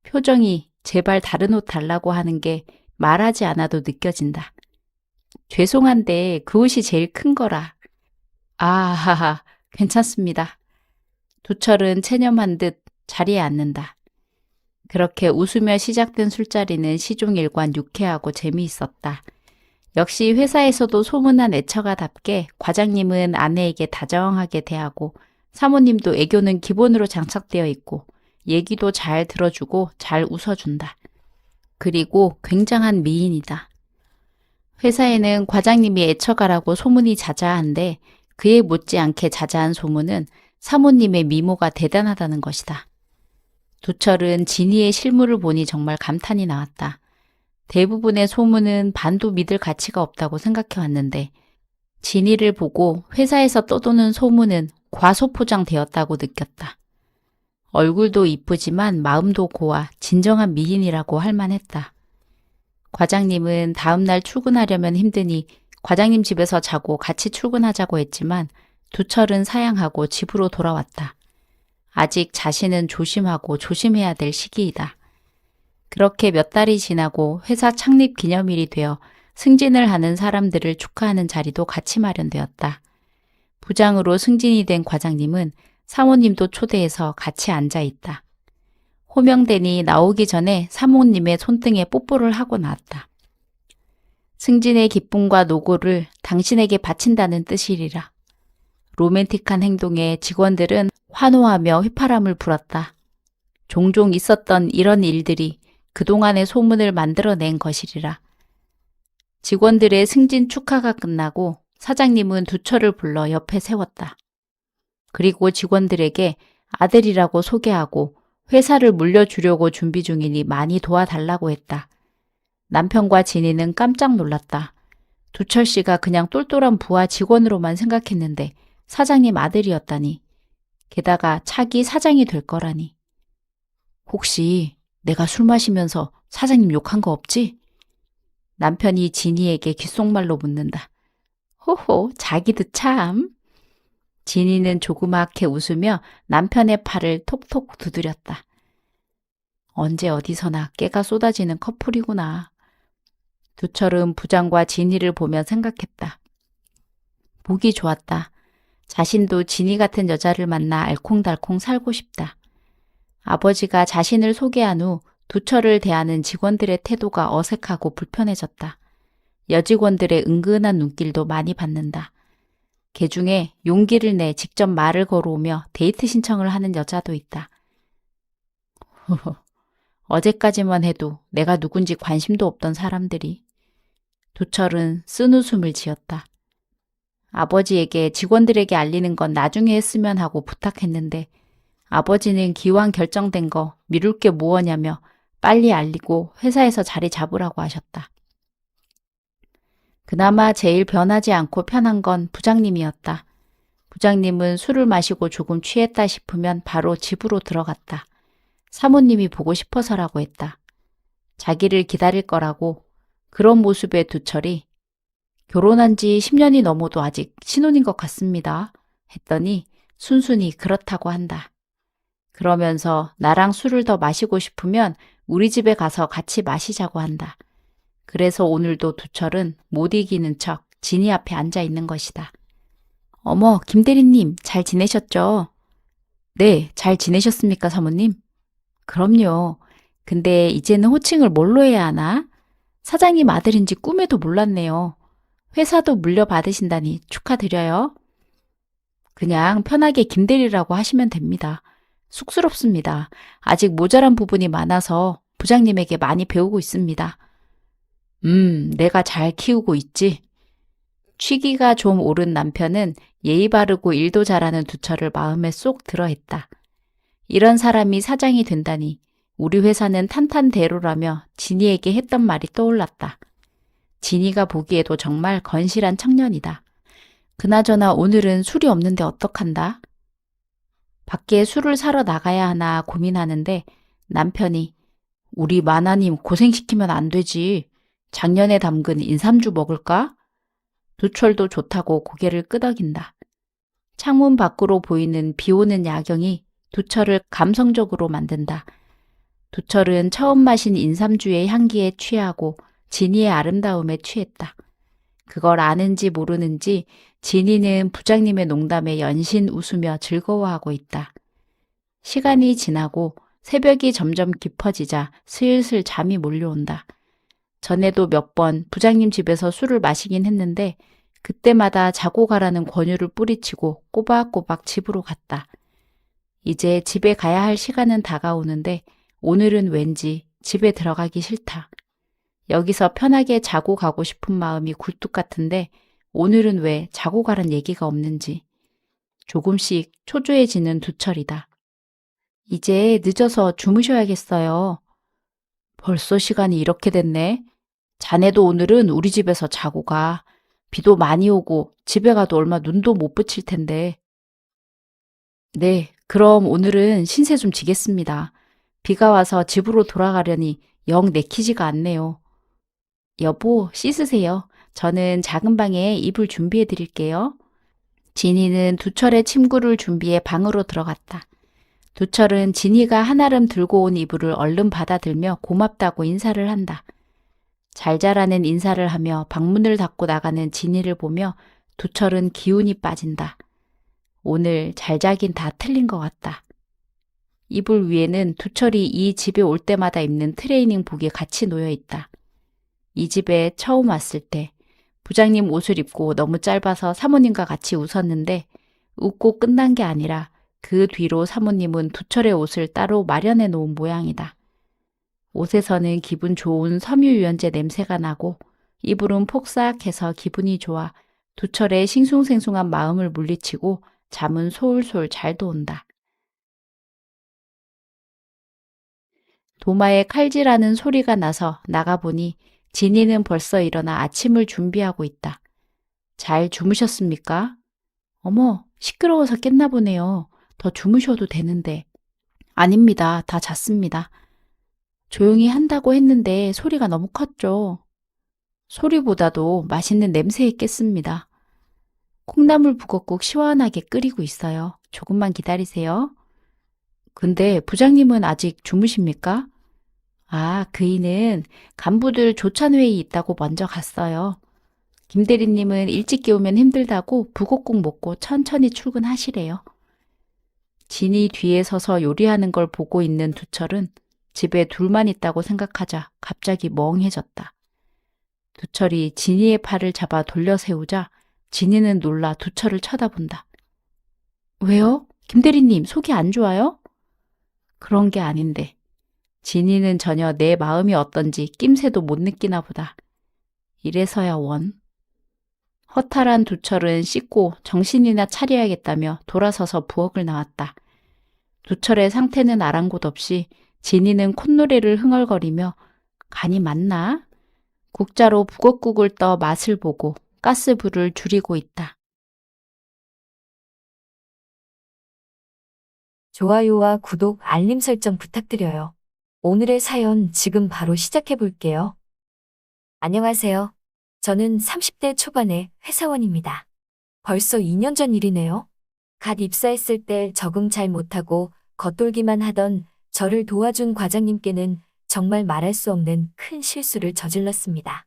표정이 제발 다른 옷 달라고 하는 게 말하지 않아도 느껴진다. 죄송한데 그 옷이 제일 큰 거라. 아하하 괜찮습니다. 두철은 체념한 듯 자리에 앉는다. 그렇게 웃으며 시작된 술자리는 시종일관 유쾌하고 재미있었다. 역시 회사에서도 소문난 애처가답게 과장님은 아내에게 다정하게 대하고 사모님도 애교는 기본으로 장착되어 있고 얘기도 잘 들어주고 잘 웃어준다. 그리고 굉장한 미인이다. 회사에는 과장님이 애처가라고 소문이 자자한데 그에 못지않게 자자한 소문은 사모님의 미모가 대단하다는 것이다. 두철은 진이의 실물을 보니 정말 감탄이 나왔다. 대부분의 소문은 반도 믿을 가치가 없다고 생각해 왔는데 진이를 보고 회사에서 떠도는 소문은 과소포장되었다고 느꼈다. 얼굴도 이쁘지만 마음도 고와 진정한 미인이라고 할 만했다. 과장님은 다음날 출근하려면 힘드니 과장님 집에서 자고 같이 출근하자고 했지만 두철은 사양하고 집으로 돌아왔다. 아직 자신은 조심하고 조심해야 될 시기이다. 그렇게 몇 달이 지나고 회사 창립 기념일이 되어 승진을 하는 사람들을 축하하는 자리도 같이 마련되었다. 부장으로 승진이 된 과장님은 사모님도 초대해서 같이 앉아 있다. 호명되니 나오기 전에 사모님의 손등에 뽀뽀를 하고 나왔다. 승진의 기쁨과 노고를 당신에게 바친다는 뜻이리라. 로맨틱한 행동에 직원들은 환호하며 휘파람을 불었다. 종종 있었던 이런 일들이 그동안의 소문을 만들어낸 것이리라. 직원들의 승진 축하가 끝나고 사장님은 두철을 불러 옆에 세웠다. 그리고 직원들에게 아들이라고 소개하고 회사를 물려주려고 준비 중이니 많이 도와달라고 했다. 남편과 진이는 깜짝 놀랐다. 두철 씨가 그냥 똘똘한 부하 직원으로만 생각했는데 사장님 아들이었다니. 게다가 차기 사장이 될 거라니. 혹시 내가 술 마시면서 사장님 욕한 거 없지? 남편이 진이에게 귓속말로 묻는다. 호호, 자기도 참. 진이는 조그맣게 웃으며 남편의 팔을 톡톡 두드렸다. 언제 어디서나 깨가 쏟아지는 커플이구나. 두철은 부장과 진이를 보며 생각했다. 보기 좋았다. 자신도 진이 같은 여자를 만나 알콩달콩 살고 싶다. 아버지가 자신을 소개한 후 두철을 대하는 직원들의 태도가 어색하고 불편해졌다. 여직원들의 은근한 눈길도 많이 받는다. 개중에 용기를 내 직접 말을 걸어오며 데이트 신청을 하는 여자도 있다. 어제까지만 해도 내가 누군지 관심도 없던 사람들이. 두철은 쓴웃음을 지었다. 아버지에게 직원들에게 알리는 건 나중에 했으면 하고 부탁했는데 아버지는 기왕 결정된 거 미룰 게 뭐하냐며 빨리 알리고 회사에서 자리 잡으라고 하셨다. 그나마 제일 변하지 않고 편한 건 부장님이었다. 부장님은 술을 마시고 조금 취했다 싶으면 바로 집으로 들어갔다. 사모님이 보고 싶어서라고 했다. 자기를 기다릴 거라고. 그런 모습의 두철이 결혼한 지 10년이 넘어도 아직 신혼인 것 같습니다. 했더니 순순히 그렇다고 한다. 그러면서 나랑 술을 더 마시고 싶으면 우리 집에 가서 같이 마시자고 한다. 그래서 오늘도 두철은 못 이기는 척 진이 앞에 앉아 있는 것이다. 어머, 김대리님 잘 지내셨죠? 네, 잘 지내셨습니까, 사모님? 그럼요. 근데 이제는 호칭을 뭘로 해야 하나? 사장님 아들인지 꿈에도 몰랐네요. 회사도 물려받으신다니 축하드려요. 그냥 편하게 김대리라고 하시면 됩니다. 쑥스럽습니다. 아직 모자란 부분이 많아서 부장님에게 많이 배우고 있습니다. 내가 잘 키우고 있지. 취기가 좀 오른 남편은 예의 바르고 일도 잘하는 두철을 마음에 쏙 들어했다. 이런 사람이 사장이 된다니 우리 회사는 탄탄대로라며 진이에게 했던 말이 떠올랐다. 진이가 보기에도 정말 건실한 청년이다. 그나저나 오늘은 술이 없는데 어떡한다? 밖에 술을 사러 나가야 하나 고민하는데 남편이 우리 마나님 고생시키면 안 되지. 작년에 담근 인삼주 먹을까? 두철도 좋다고 고개를 끄덕인다. 창문 밖으로 보이는 비 오는 야경이 두철을 감성적으로 만든다. 두철은 처음 마신 인삼주의 향기에 취하고 진이의 아름다움에 취했다. 그걸 아는지 모르는지 진이는 부장님의 농담에 연신 웃으며 즐거워하고 있다. 시간이 지나고 새벽이 점점 깊어지자 슬슬 잠이 몰려온다. 전에도 몇 번 부장님 집에서 술을 마시긴 했는데 그때마다 자고 가라는 권유를 뿌리치고 꼬박꼬박 집으로 갔다. 이제 집에 가야 할 시간은 다가오는데 오늘은 왠지 집에 들어가기 싫다. 여기서 편하게 자고 가고 싶은 마음이 굴뚝 같은데 오늘은 왜 자고 가란 얘기가 없는지. 조금씩 초조해지는 두철이다. 이제 늦어서 주무셔야겠어요. 벌써 시간이 이렇게 됐네. 자네도 오늘은 우리 집에서 자고 가. 비도 많이 오고 집에 가도 얼마 눈도 못 붙일 텐데. 네, 그럼 오늘은 신세 좀 지겠습니다. 비가 와서 집으로 돌아가려니 영 내키지가 않네요. 여보, 씻으세요. 저는 작은 방에 이불 준비해 드릴게요. 진이는 두철의 침구를 준비해 방으로 들어갔다. 두철은 진이가 한아름 들고 온 이불을 얼른 받아들며 고맙다고 인사를 한다. 잘 자라는 인사를 하며 방문을 닫고 나가는 진이를 보며 두철은 기운이 빠진다. 오늘 잘 자긴 다 틀린 것 같다. 이불 위에는 두철이 이 집에 올 때마다 입는 트레이닝복이 같이 놓여 있다. 이 집에 처음 왔을 때 부장님 옷을 입고 너무 짧아서 사모님과 같이 웃었는데 웃고 끝난 게 아니라 그 뒤로 사모님은 두철의 옷을 따로 마련해 놓은 모양이다. 옷에서는 기분 좋은 섬유유연제 냄새가 나고 이불은 폭삭해서 기분이 좋아 두철의 싱숭생숭한 마음을 물리치고 잠은 솔솔 잘도 온다. 도마에 칼질하는 소리가 나서 나가보니 진이는 벌써 일어나 아침을 준비하고 있다. 잘 주무셨습니까? 어머, 시끄러워서 깼나 보네요. 더 주무셔도 되는데. 아닙니다. 다 잤습니다. 조용히 한다고 했는데 소리가 너무 컸죠. 소리보다도 맛있는 냄새에 깼습니다. 콩나물 북엇국 시원하게 끓이고 있어요. 조금만 기다리세요. 근데 부장님은 아직 주무십니까? 아, 그이는 간부들 조찬회의 있다고 먼저 갔어요. 김 대리님은 일찍 깨우면 힘들다고 북엇국 먹고 천천히 출근하시래요. 진이 뒤에 서서 요리하는 걸 보고 있는 두철은 집에 둘만 있다고 생각하자 갑자기 멍해졌다. 두철이 진이의 팔을 잡아 돌려 세우자 진이는 놀라 두철을 쳐다본다. 왜요? 김 대리님 속이 안 좋아요? 그런 게 아닌데. 진이는 전혀 내 마음이 어떤지 낌새도 못 느끼나 보다. 이래서야 원. 허탈한 두철은 씻고 정신이나 차려야겠다며 돌아서서 부엌을 나왔다. 두철의 상태는 아랑곳 없이 진이는 콧노래를 흥얼거리며 간이 맞나? 국자로 북엇국을 떠 맛을 보고 가스불을 줄이고 있다. 좋아요와 구독, 알림 설정 부탁드려요. 오늘의 사연 지금 바로 시작해 볼게요. 안녕하세요. 저는 30대 초반의 회사원입니다. 벌써 2년 전 일이네요. 갓 입사했을 때 적응 잘 못하고 겉돌기만 하던 저를 도와준 과장님께는 정말 말할 수 없는 큰 실수를 저질렀습니다.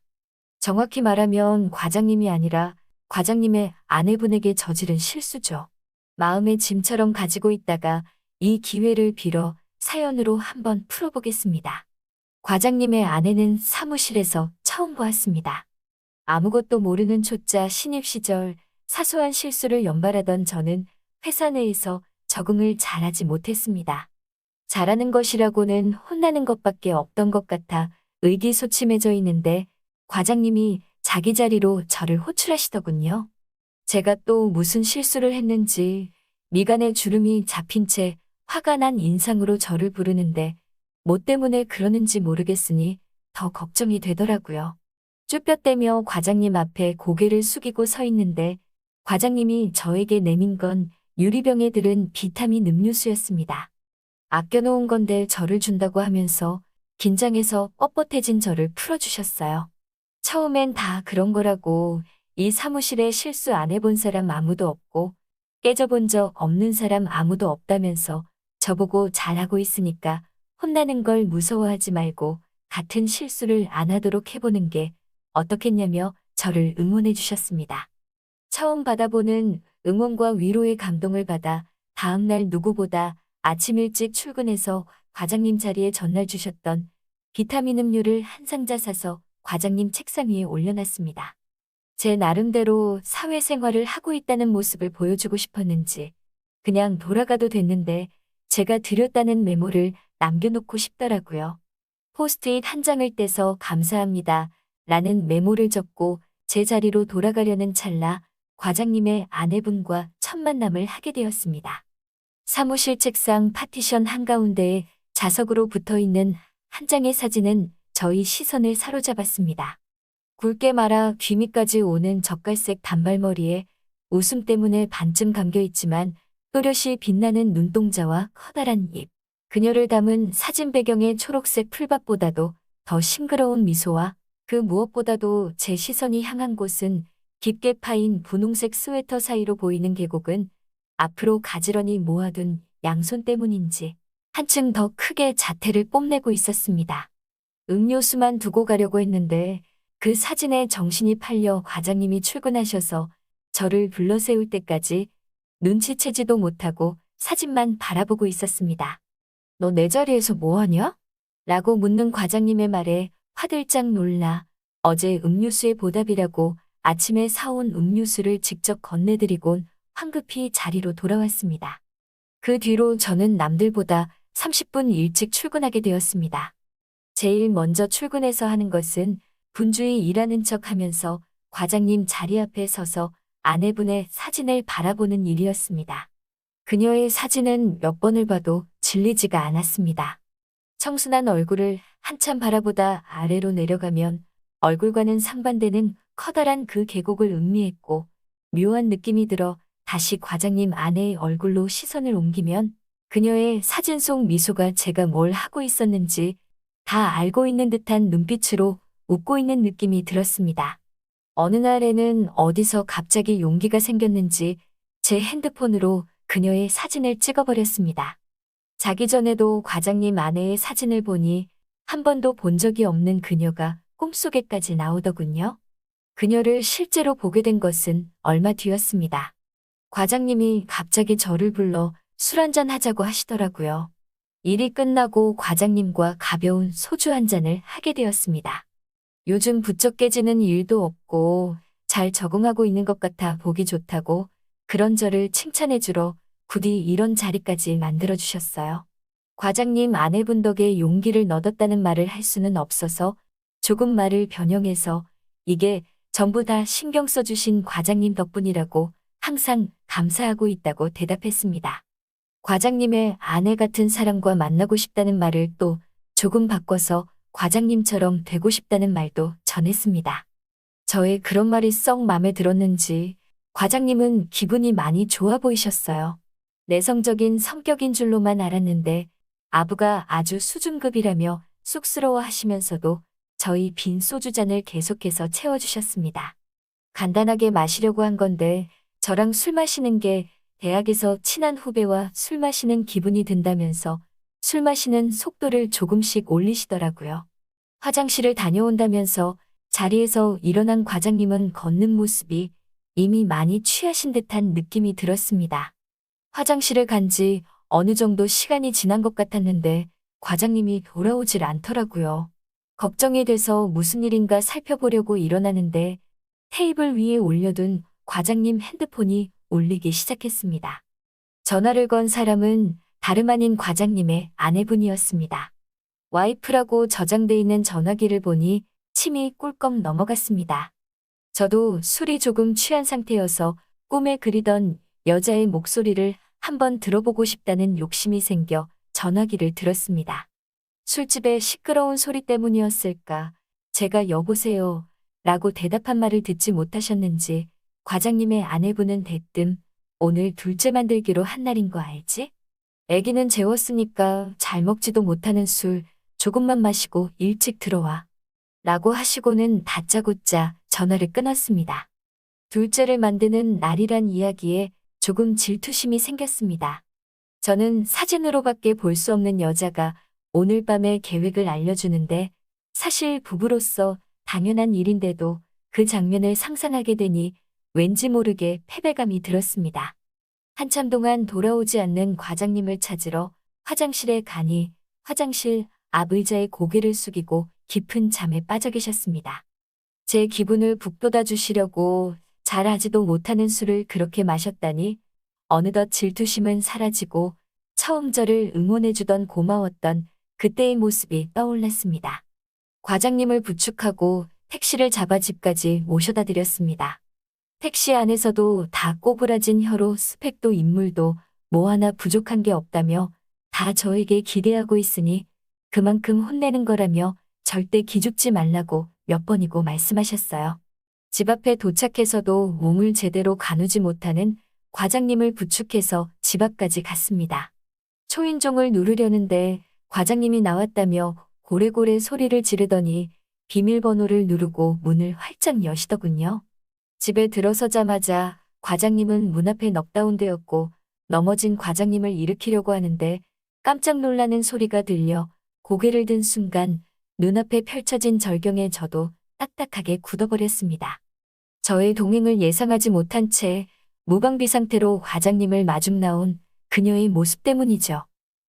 정확히 말하면 과장님이 아니라 과장님의 아내분에게 저지른 실수죠. 마음의 짐처럼 가지고 있다가 이 기회를 빌어 사연으로 한번 풀어보겠습니다. 과장님의 아내는 사무실에서 처음 보았습니다. 아무것도 모르는 초짜 신입 시절 사소한 실수를 연발하던 저는 회사 내에서 적응을 잘하지 못했습니다. 잘하는 것이라고는 혼나는 것밖에 없던 것 같아 의기소침해져 있는데 과장님이 자기 자리로 저를 호출하시더군요. 제가 또 무슨 실수를 했는지 미간에 주름이 잡힌 채 화가 난 인상으로 저를 부르는데 뭐 때문에 그러는지 모르겠으니 더 걱정이 되더라고요. 쭈뼛대며 과장님 앞에 고개를 숙이고 서 있는데 과장님이 저에게 내민 건 유리병에 들은 비타민 음료수였습니다. 아껴놓은 건데 저를 준다고 하면서 긴장해서 뻣뻣해진 저를 풀어주셨어요. 처음엔 다 그런 거라고, 이 사무실에 실수 안 해본 사람 아무도 없고 깨져본 적 없는 사람 아무도 없다면서 저보고 잘하고 있으니까 혼나는 걸 무서워하지 말고 같은 실수를 안 하도록 해보는 게 어떻겠냐며 저를 응원해 주셨습니다. 처음 받아보는 응원과 위로의 감동을 받아 다음날 누구보다 아침 일찍 출근해서 과장님 자리에 전날 주셨던 비타민 음료를 한 상자 사서 과장님 책상 위에 올려놨습니다. 제 나름대로 사회생활을 하고 있다는 모습을 보여주고 싶었는지 그냥 돌아가도 됐는데 제가 드렸다는 메모를 남겨놓고 싶더라고요. 포스트잇 한 장을 떼서 감사합니다 라는 메모를 적고 제 자리로 돌아가려는 찰나 과장님의 아내분과 첫 만남을 하게 되었습니다. 사무실 책상 파티션 한가운데에 자석으로 붙어있는 한 장의 사진은 저희 시선을 사로잡았습니다. 굵게 말아 귀 밑까지 오는 젓갈색 단발머리에 웃음 때문에 반쯤 감겨있지만 또렷이 빛나는 눈동자와 커다란 입. 그녀를 담은 사진 배경의 초록색 풀밭보다도 더 싱그러운 미소와 그 무엇보다도 제 시선이 향한 곳은 깊게 파인 분홍색 스웨터 사이로 보이는 계곡은 앞으로 가지런히 모아둔 양손 때문인지 한층 더 크게 자태를 뽐내고 있었습니다. 음료수만 두고 가려고 했는데 그 사진에 정신이 팔려 과장님이 출근하셔서 저를 불러세울 때까지 눈치채지도 못하고 사진만 바라보고 있었습니다. 너 내 자리에서 뭐 하냐? 라고 묻는 과장님의 말에 화들짝 놀라 어제 음료수의 보답이라고 아침에 사온 음료수를 직접 건네드리곤 황급히 자리로 돌아왔습니다. 그 뒤로 저는 남들보다 30분 일찍 출근하게 되었습니다. 제일 먼저 출근해서 하는 것은 분주히 일하는 척 하면서 과장님 자리 앞에 서서 아내분의 사진을 바라보는 일이었습니다. 그녀의 사진은 몇 번을 봐도 질리지가 않았습니다. 청순한 얼굴을 한참 바라보다 아래로 내려가면 얼굴과는 상반되는 커다란 그 계곡을 음미했고 묘한 느낌이 들어 다시 과장님 아내의 얼굴로 시선을 옮기면 그녀의 사진 속 미소가 제가 뭘 하고 있었는지 다 알고 있는 듯한 눈빛으로 웃고 있는 느낌이 들었습니다. 어느 날에는 어디서 갑자기 용기가 생겼는지 제 핸드폰으로 그녀의 사진을 찍어버렸습니다. 자기 전에도 과장님 아내의 사진을 보니 한 번도 본 적이 없는 그녀가 꿈속에까지 나오더군요. 그녀를 실제로 보게 된 것은 얼마 뒤였습니다. 과장님이 갑자기 저를 불러 술 한잔 하자고 하시더라고요. 일이 끝나고 과장님과 가벼운 소주 한 잔을 하게 되었습니다. 요즘 부쩍 깨지는 일도 없고 잘 적응하고 있는 것 같아 보기 좋다고 그런 저를 칭찬해주러 부디 이런 자리까지 만들어주셨어요. 과장님 아내분 덕에 용기를 얻었다는 말을 할 수는 없어서 조금 말을 변형해서 이게 전부 다 신경 써주신 과장님 덕분이라고 항상 감사하고 있다고 대답했습니다. 과장님의 아내 같은 사람과 만나고 싶다는 말을 또 조금 바꿔서 과장님처럼 되고 싶다는 말도 전했습니다. 저의 그런 말이 썩 마음에 들었는지 과장님은 기분이 많이 좋아 보이셨어요. 내성적인 성격인 줄로만 알았는데 아부가 아주 수준급이라며 쑥스러워 하시면서도 저희 빈 소주잔을 계속해서 채워주셨습니다. 간단하게 마시려고 한 건데 저랑 술 마시는 게 대학에서 친한 후배와 술 마시는 기분이 든다면서 술 마시는 속도를 조금씩 올리시더라고요. 화장실을 다녀온다면서 자리에서 일어난 과장님은 걷는 모습이 이미 많이 취하신 듯한 느낌이 들었습니다. 화장실을 간 지 어느 정도 시간이 지난 것 같았는데 과장님이 돌아오질 않더라고요. 걱정이 돼서 무슨 일인가 살펴보려고 일어나는데 테이블 위에 올려둔 과장님 핸드폰이 울리기 시작했습니다. 전화를 건 사람은 다름 아닌 과장님의 아내분이었습니다. 와이프라고 저장돼 있는 전화기를 보니 침이 꿀꺽 넘어갔습니다. 저도 술이 조금 취한 상태여서 꿈에 그리던 여자의 목소리를 한번 들어보고 싶다는 욕심이 생겨 전화기를 들었습니다. 술집의 시끄러운 소리 때문이었을까? 제가 여보세요 라고 대답한 말을 듣지 못하셨는지 과장님의 아내분은 대뜸 오늘 둘째 만들기로 한 날인 거 알지? 애기는 재웠으니까 잘 먹지도 못하는 술 조금만 마시고 일찍 들어와. 라고 하시고는 다짜고짜 전화를 끊었습니다. 둘째를 만드는 날이란 이야기에 조금 질투심이 생겼습니다. 저는 사진으로밖에 볼 수 없는 여자가 오늘 밤의 계획을 알려주는데 사실 부부로서 당연한 일인데도 그 장면을 상상하게 되니 왠지 모르게 패배감이 들었습니다. 한참 동안 돌아오지 않는 과장님을 찾으러 화장실에 가니 화장실 앞 의자에 고개를 숙이고 깊은 잠에 빠져 계셨습니다. 제 기분을 북돋아 주시려고 잘하지도 못하는 술을 그렇게 마셨다니 어느덧 질투심은 사라지고 처음 저를 응원해주던 고마웠던 그때의 모습이 떠올랐습니다. 과장님을 부축하고 택시를 잡아 집까지 모셔다 드렸습니다. 택시 안에서도 다 꼬부라진 혀로 스펙도 인물도 뭐 하나 부족한 게 없다며 다 저에게 기대하고 있으니 그만큼 혼내는 거라며 절대 기죽지 말라고 몇 번이고 말씀하셨어요. 집 앞에 도착해서도 몸을 제대로 가누지 못하는 과장님을 부축해서 집 앞까지 갔습니다. 초인종을 누르려는데 과장님이 나왔다며 고래고래 소리를 지르더니 비밀번호를 누르고 문을 활짝 여시더군요. 집에 들어서자마자 과장님은 문 앞에 넉다운되었고 넘어진 과장님을 일으키려고 하는데 깜짝 놀라는 소리가 들려 고개를 든 순간 눈앞에 펼쳐진 절경에 저도 딱딱하게 굳어버렸습니다. 저의 동행을 예상하지 못한 채 무방비 상태로 과장님을 마중 나온 그녀의 모습 때문이죠.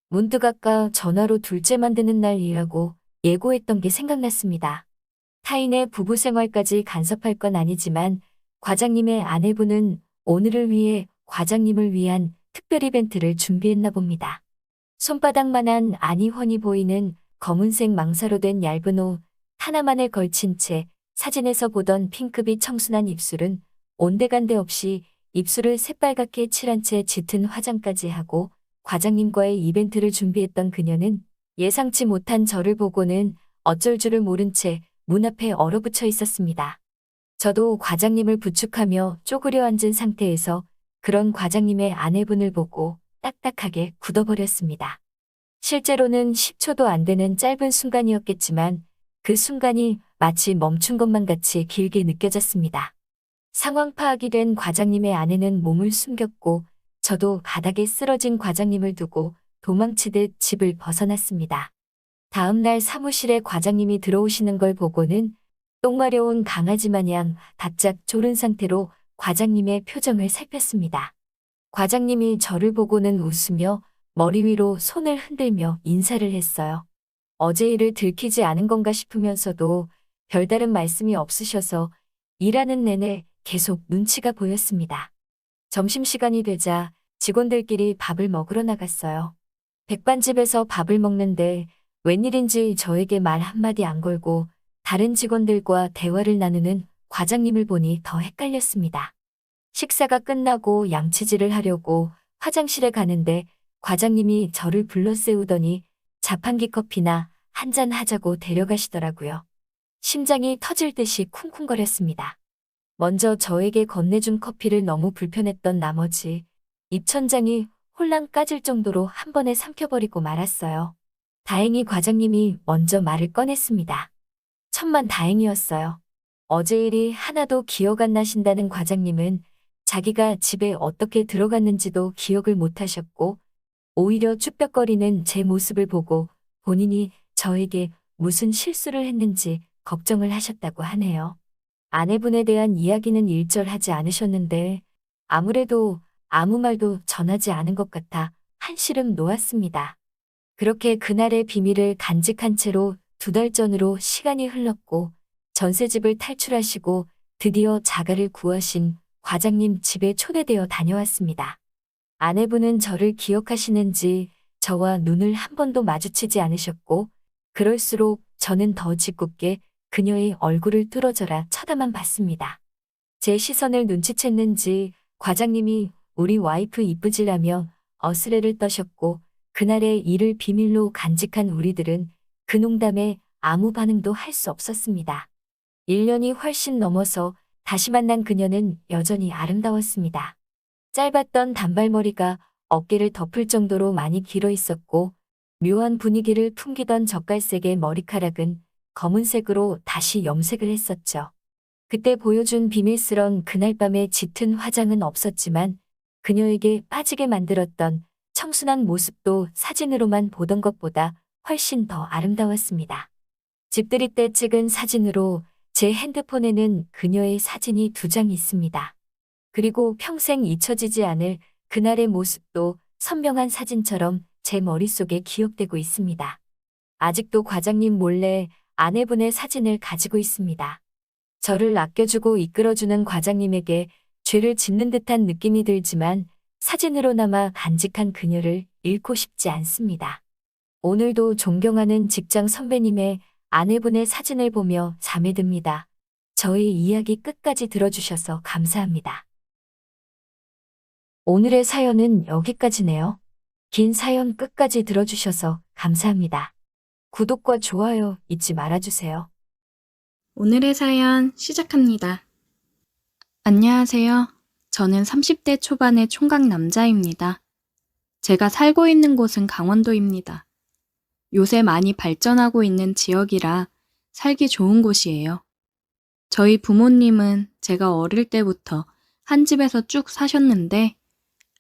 문득 아까 전화로 둘째 만드는 날이라고 예고했던 게 생각났습니다. 타인의 부부 생활까지 간섭할 건 아니지만 과장님의 아내분은 오늘을 위해 과장님을 위한 특별 이벤트를 준비했나 봅니다. 손바닥만한 안이 훤히 보이는 검은색 망사로 된 얇은 옷 하나만을 걸친 채 사진에서 보던 핑크빛 청순한 입술은 온데간데 없이 입술을 새빨갛게 칠한 채 짙은 화장까지 하고 과장님과의 이벤트를 준비했던 그녀는 예상치 못한 저를 보고는 어쩔 줄을 모른 채 문 앞에 얼어붙어 있었습니다. 저도 과장님을 부축하며 쪼그려 앉은 상태에서 그런 과장님의 아내분을 보고 딱딱하게 굳어버렸습니다. 실제로는 10초도 안 되는 짧은 순간이었겠지만 그 순간이 마치 멈춘 것만 같이 길게 느껴졌습니다. 상황 파악이 된 과장님의 아내는 몸을 숨겼고 저도 바닥에 쓰러진 과장님을 두고 도망치듯 집을 벗어났습니다. 다음 날 사무실에 과장님이 들어오시는 걸 보고는 똥 마려운 강아지 마냥 바짝 졸은 상태로 과장님의 표정을 살폈습니다. 과장님이 저를 보고는 웃으며 머리 위로 손을 흔들며 인사를 했어요. 어제 일을 들키지 않은 건가 싶으면서도 별다른 말씀이 없으셔서 일하는 내내 계속 눈치가 보였습니다. 점심시간이 되자 직원들끼리 밥을 먹으러 나갔어요. 백반집에서 밥을 먹는데 웬일인지 저에게 말 한마디 안 걸고 다른 직원들과 대화를 나누는 과장님을 보니 더 헷갈렸습니다. 식사가 끝나고 양치질을 하려고 화장실에 가는데 과장님이 저를 불러 세우더니 자판기 커피나 한잔 하자고 데려가시더라고요. 심장이 터질 듯이 쿵쿵거렸습니다. 먼저 저에게 건네준 커피를 너무 불편했던 나머지 입천장이 홀랑 까질 정도로 한 번에 삼켜버리고 말았어요. 다행히 과장님이 먼저 말을 꺼냈습니다. 천만 다행이었어요. 어제 일이 하나도 기억 안 나신다는 과장님은 자기가 집에 어떻게 들어갔는지도 기억을 못 하셨고 오히려 쭈뼛거리는 제 모습을 보고 본인이 저에게 무슨 실수를 했는지 걱정을 하셨다고 하네요. 아내분에 대한 이야기는 일절하지 않으셨는데 아무래도 아무 말도 전하지 않은 것 같아 한시름 놓았습니다. 그렇게 그날의 비밀을 간직한 채로 2달 전으로 시간이 흘렀고 전셋집을 탈출하시고 드디어 자가를 구하신 과장님 집에 초대되어 다녀왔습니다. 아내분은 저를 기억하시는지 저와 눈을 한 번도 마주치지 않으셨고 그럴수록 저는 더 짓궂게 그녀의 얼굴을 뚫어져라 쳐다만 봤습니다. 제 시선을 눈치챘는지 과장님이 우리 와이프 이쁘지라며 어스레를 떠셨고 그날의 일을 비밀로 간직한 우리들은 그 농담에 아무 반응도 할 수 없었습니다. 1년이 훨씬 넘어서 다시 만난 그녀는 여전히 아름다웠습니다. 짧았던 단발머리가 어깨를 덮을 정도로 많이 길어 있었고 묘한 분위기를 풍기던 젓갈색의 머리카락은 검은색으로 다시 염색을 했었죠. 그때 보여준 비밀스런 그날 밤의 짙은 화장은 없었지만 그녀에게 빠지게 만들었던 청순한 모습도 사진으로만 보던 것보다 훨씬 더 아름다웠습니다. 집들이 때 찍은 사진으로 제 핸드폰에는 그녀의 사진이 2장 있습니다. 그리고 평생 잊혀지지 않을 그날의 모습도 선명한 사진처럼 제 머릿속에 기억되고 있습니다. 아직도 과장님 몰래 아내분의 사진을 가지고 있습니다. 저를 아껴주고 이끌어주는 과장님에게 죄를 짓는 듯한 느낌이 들지만 사진으로나마 간직한 그녀를 잃고 싶지 않습니다. 오늘도 존경하는 직장 선배님의 아내분의 사진을 보며 잠이 듭니다. 저희 이야기 끝까지 들어주셔서 감사합니다. 오늘의 사연은 여기까지네요. 긴 사연 끝까지 들어주셔서 감사합니다. 구독과 좋아요 잊지 말아주세요. 오늘의 사연 시작합니다. 안녕하세요. 저는 30대 초반의 총각 남자입니다. 제가 살고 있는 곳은 강원도입니다. 요새 많이 발전하고 있는 지역이라 살기 좋은 곳이에요. 저희 부모님은 제가 어릴 때부터 한 집에서 쭉 사셨는데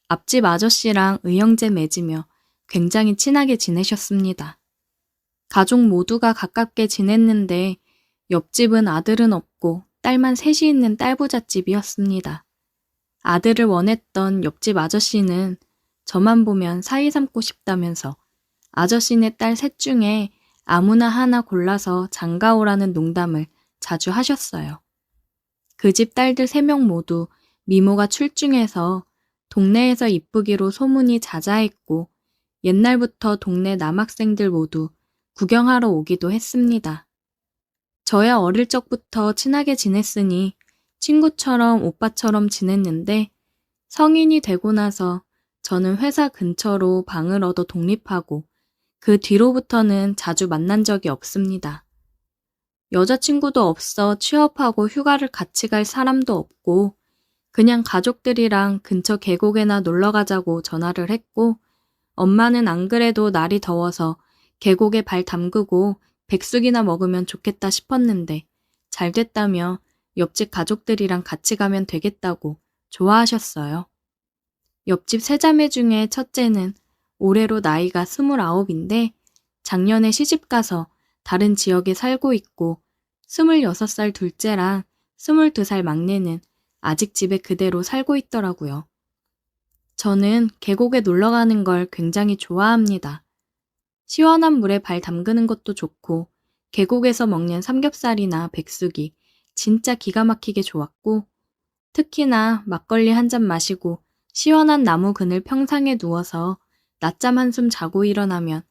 앞집 아저씨랑 의형제 맺으며 굉장히 친하게 지내셨습니다. 가족 모두가 가깝게 지냈는데 옆집은 아들은 없고 딸만 셋이 있는 딸부잣집이었습니다. 아들을 원했던 옆집 아저씨는 저만 보면 사이 삼고 싶다면서 아저씨네 딸 셋 중에 아무나 하나 골라서 장가오라는 농담을 자주 하셨어요. 그 집 딸들 3명 모두 미모가 출중해서 동네에서 이쁘기로 소문이 자자했고 옛날부터 동네 남학생들 모두 구경하러 오기도 했습니다. 저야 어릴 적부터 친하게 지냈으니 친구처럼 오빠처럼 지냈는데 성인이 되고 나서 저는 회사 근처로 방을 얻어 독립하고 그 뒤로부터는 자주 만난 적이 없습니다. 여자친구도 없어 취업하고 휴가를 같이 갈 사람도 없고 그냥 가족들이랑 근처 계곡에나 놀러 가자고 전화를 했고 엄마는 안 그래도 날이 더워서 계곡에 발 담그고 백숙이나 먹으면 좋겠다 싶었는데 잘 됐다며 옆집 가족들이랑 같이 가면 되겠다고 좋아하셨어요. 옆집 3자매 중에 첫째는 올해로 나이가 29인데 작년에 시집가서 다른 지역에 살고 있고 26살 둘째랑 22살 막내는 아직 집에 그대로 살고 있더라고요. 저는 계곡에 놀러 가는 걸 굉장히 좋아합니다. 시원한 물에 발 담그는 것도 좋고 계곡에서 먹는 삼겹살이나 백숙이 진짜 기가 막히게 좋았고 특히나 막걸리 한 잔 마시고 시원한 나무 그늘 평상에 누워서 낮잠 한숨 자고 일어나면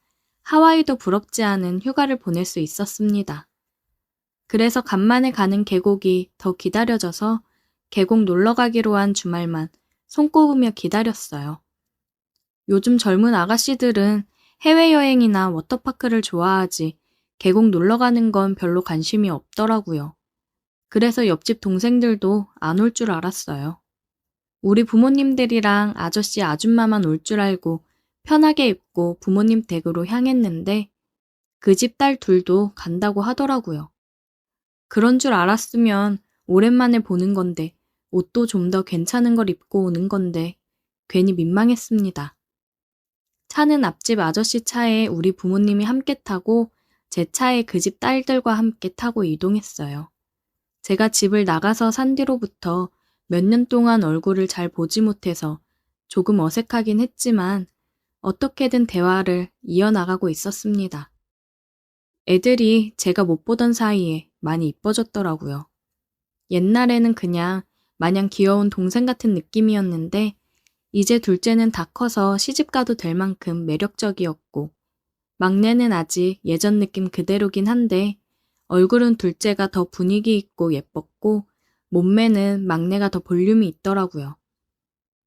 하와이도 부럽지 않은 휴가를 보낼 수 있었습니다. 그래서 간만에 가는 계곡이 더 기다려져서 계곡 놀러 가기로 한 주말만 손꼽으며 기다렸어요. 요즘 젊은 아가씨들은 해외여행이나 워터파크를 좋아하지 계곡 놀러 가는 건 별로 관심이 없더라고요. 그래서 옆집 동생들도 안 올 줄 알았어요. 우리 부모님들이랑 아저씨 아줌마만 올 줄 알고 편하게 입고 부모님 댁으로 향했는데 그 집 딸 둘도 간다고 하더라고요. 그런 줄 알았으면 오랜만에 보는 건데 옷도 좀 더 괜찮은 걸 입고 오는 건데 괜히 민망했습니다. 차는 앞집 아저씨 차에 우리 부모님이 함께 타고 제 차에 그 집 딸들과 함께 타고 이동했어요. 제가 집을 나가서 산 뒤로부터 몇 년 동안 얼굴을 잘 보지 못해서 조금 어색하긴 했지만 어떻게든 대화를 이어나가고 있었습니다. 애들이 제가 못 보던 사이에 많이 이뻐졌더라고요. 옛날에는 그냥 마냥 귀여운 동생 같은 느낌이었는데 이제 둘째는 다 커서 시집가도 될 만큼 매력적이었고 막내는 아직 예전 느낌 그대로긴 한데 얼굴은 둘째가 더 분위기 있고 예뻤고 몸매는 막내가 더 볼륨이 있더라고요.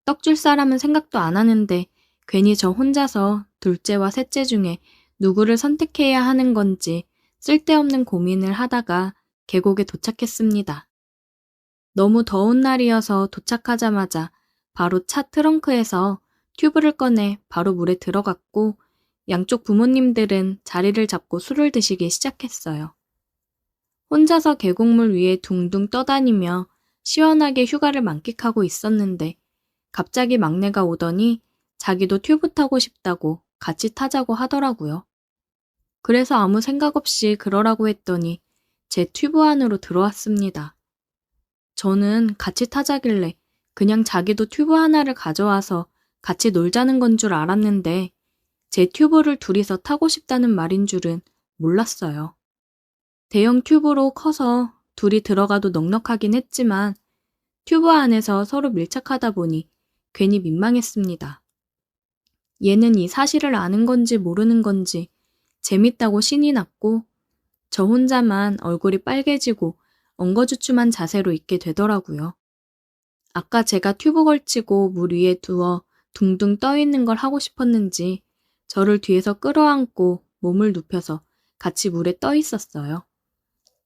떡 줄 사람은 생각도 안 하는데 괜히 저 혼자서 둘째와 셋째 중에 누구를 선택해야 하는 건지 쓸데없는 고민을 하다가 계곡에 도착했습니다. 너무 더운 날이어서 도착하자마자 바로 차 트렁크에서 튜브를 꺼내 바로 물에 들어갔고 양쪽 부모님들은 자리를 잡고 술을 드시기 시작했어요. 혼자서 계곡물 위에 둥둥 떠다니며 시원하게 휴가를 만끽하고 있었는데 갑자기 막내가 오더니 자기도 튜브 타고 싶다고 같이 타자고 하더라고요. 그래서 아무 생각 없이 그러라고 했더니 제 튜브 안으로 들어왔습니다. 저는 같이 타자길래 그냥 자기도 튜브 하나를 가져와서 같이 놀자는 건 줄 알았는데 제 튜브를 둘이서 타고 싶다는 말인 줄은 몰랐어요. 대형 튜브로 커서 둘이 들어가도 넉넉하긴 했지만 튜브 안에서 서로 밀착하다 보니 괜히 민망했습니다. 얘는 이 사실을 아는 건지 모르는 건지 재밌다고 신이 났고 저 혼자만 얼굴이 빨개지고 엉거주춤한 자세로 있게 되더라고요. 아까 제가 튜브 걸치고 물 위에 두어 둥둥 떠 있는 걸 하고 싶었는지 저를 뒤에서 끌어안고 몸을 눕혀서 같이 물에 떠 있었어요.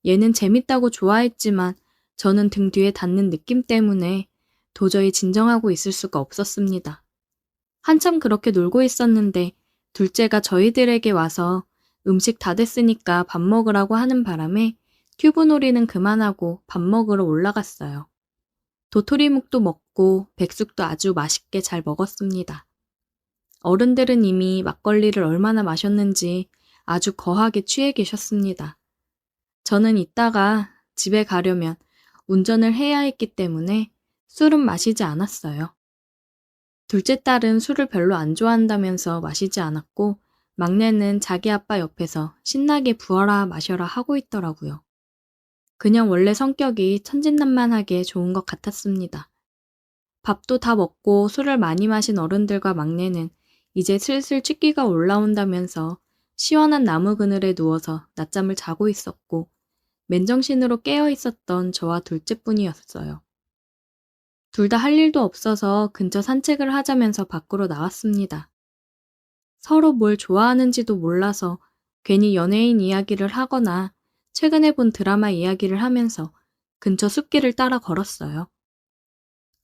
얘는 재밌다고 좋아했지만 저는 등 뒤에 닿는 느낌 때문에 도저히 진정하고 있을 수가 없었습니다. 한참 그렇게 놀고 있었는데 둘째가 저희들에게 와서 음식 다 됐으니까 밥 먹으라고 하는 바람에 튜브 놀이는 그만하고 밥 먹으러 올라갔어요. 도토리묵도 먹고 백숙도 아주 맛있게 잘 먹었습니다. 어른들은 이미 막걸리를 얼마나 마셨는지 아주 거하게 취해 계셨습니다. 저는 이따가 집에 가려면 운전을 해야 했기 때문에 술은 마시지 않았어요. 둘째 딸은 술을 별로 안 좋아한다면서 마시지 않았고 막내는 자기 아빠 옆에서 신나게 부어라 마셔라 하고 있더라고요. 그냥 원래 성격이 천진난만하게 좋은 것 같았습니다. 밥도 다 먹고 술을 많이 마신 어른들과 막내는 이제 슬슬 취기가 올라온다면서 시원한 나무 그늘에 누워서 낮잠을 자고 있었고 맨정신으로 깨어 있었던 저와 둘째뿐이었어요. 둘 다 할 일도 없어서 근처 산책을 하자면서 밖으로 나왔습니다. 서로 뭘 좋아하는지도 몰라서 괜히 연예인 이야기를 하거나 최근에 본 드라마 이야기를 하면서 근처 숲길을 따라 걸었어요.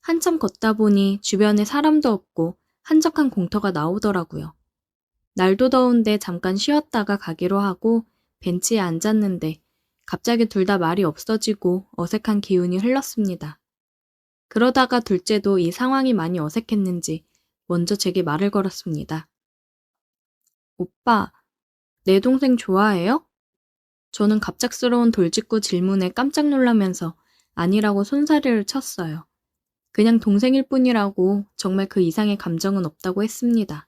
한참 걷다 보니 주변에 사람도 없고 한적한 공터가 나오더라고요. 날도 더운데 잠깐 쉬었다가 가기로 하고 벤치에 앉았는데 갑자기 둘 다 말이 없어지고 어색한 기운이 흘렀습니다. 그러다가 둘째도 이 상황이 많이 어색했는지 먼저 제게 말을 걸었습니다. 오빠, 내 동생 좋아해요? 저는 갑작스러운 돌직구 질문에 깜짝 놀라면서 아니라고 손사래를 쳤어요. 그냥 동생일 뿐이라고 정말 그 이상의 감정은 없다고 했습니다.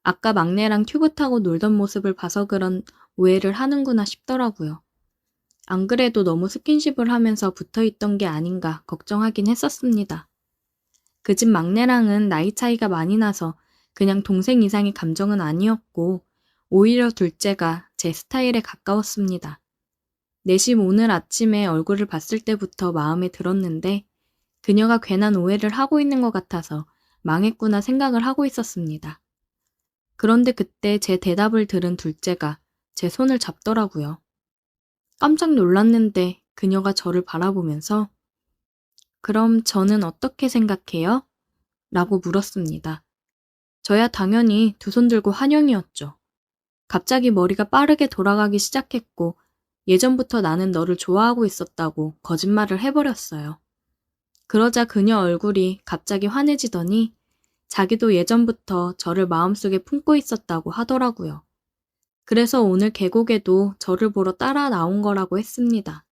아까 막내랑 튜브 타고 놀던 모습을 봐서 그런 오해를 하는구나 싶더라고요. 안 그래도 너무 스킨십을 하면서 붙어있던 게 아닌가 걱정하긴 했었습니다. 그 집 막내랑은 나이 차이가 많이 나서 그냥 동생 이상의 감정은 아니었고 오히려 둘째가 제 스타일에 가까웠습니다. 내심 오늘 아침에 얼굴을 봤을 때부터 마음에 들었는데 그녀가 괜한 오해를 하고 있는 것 같아서 망했구나 생각을 하고 있었습니다. 그런데 그때 제 대답을 들은 둘째가 제 손을 잡더라고요. 깜짝 놀랐는데 그녀가 저를 바라보면서 그럼 저는 어떻게 생각해요? 라고 물었습니다. 저야 당연히 두 손 들고 환영이었죠. 갑자기 머리가 빠르게 돌아가기 시작했고 예전부터 나는 너를 좋아하고 있었다고 거짓말을 해버렸어요. 그러자 그녀 얼굴이 갑자기 환해지더니 자기도 예전부터 저를 마음속에 품고 있었다고 하더라고요. 그래서 오늘 계곡에도 저를 보러 따라 나온 거라고 했습니다.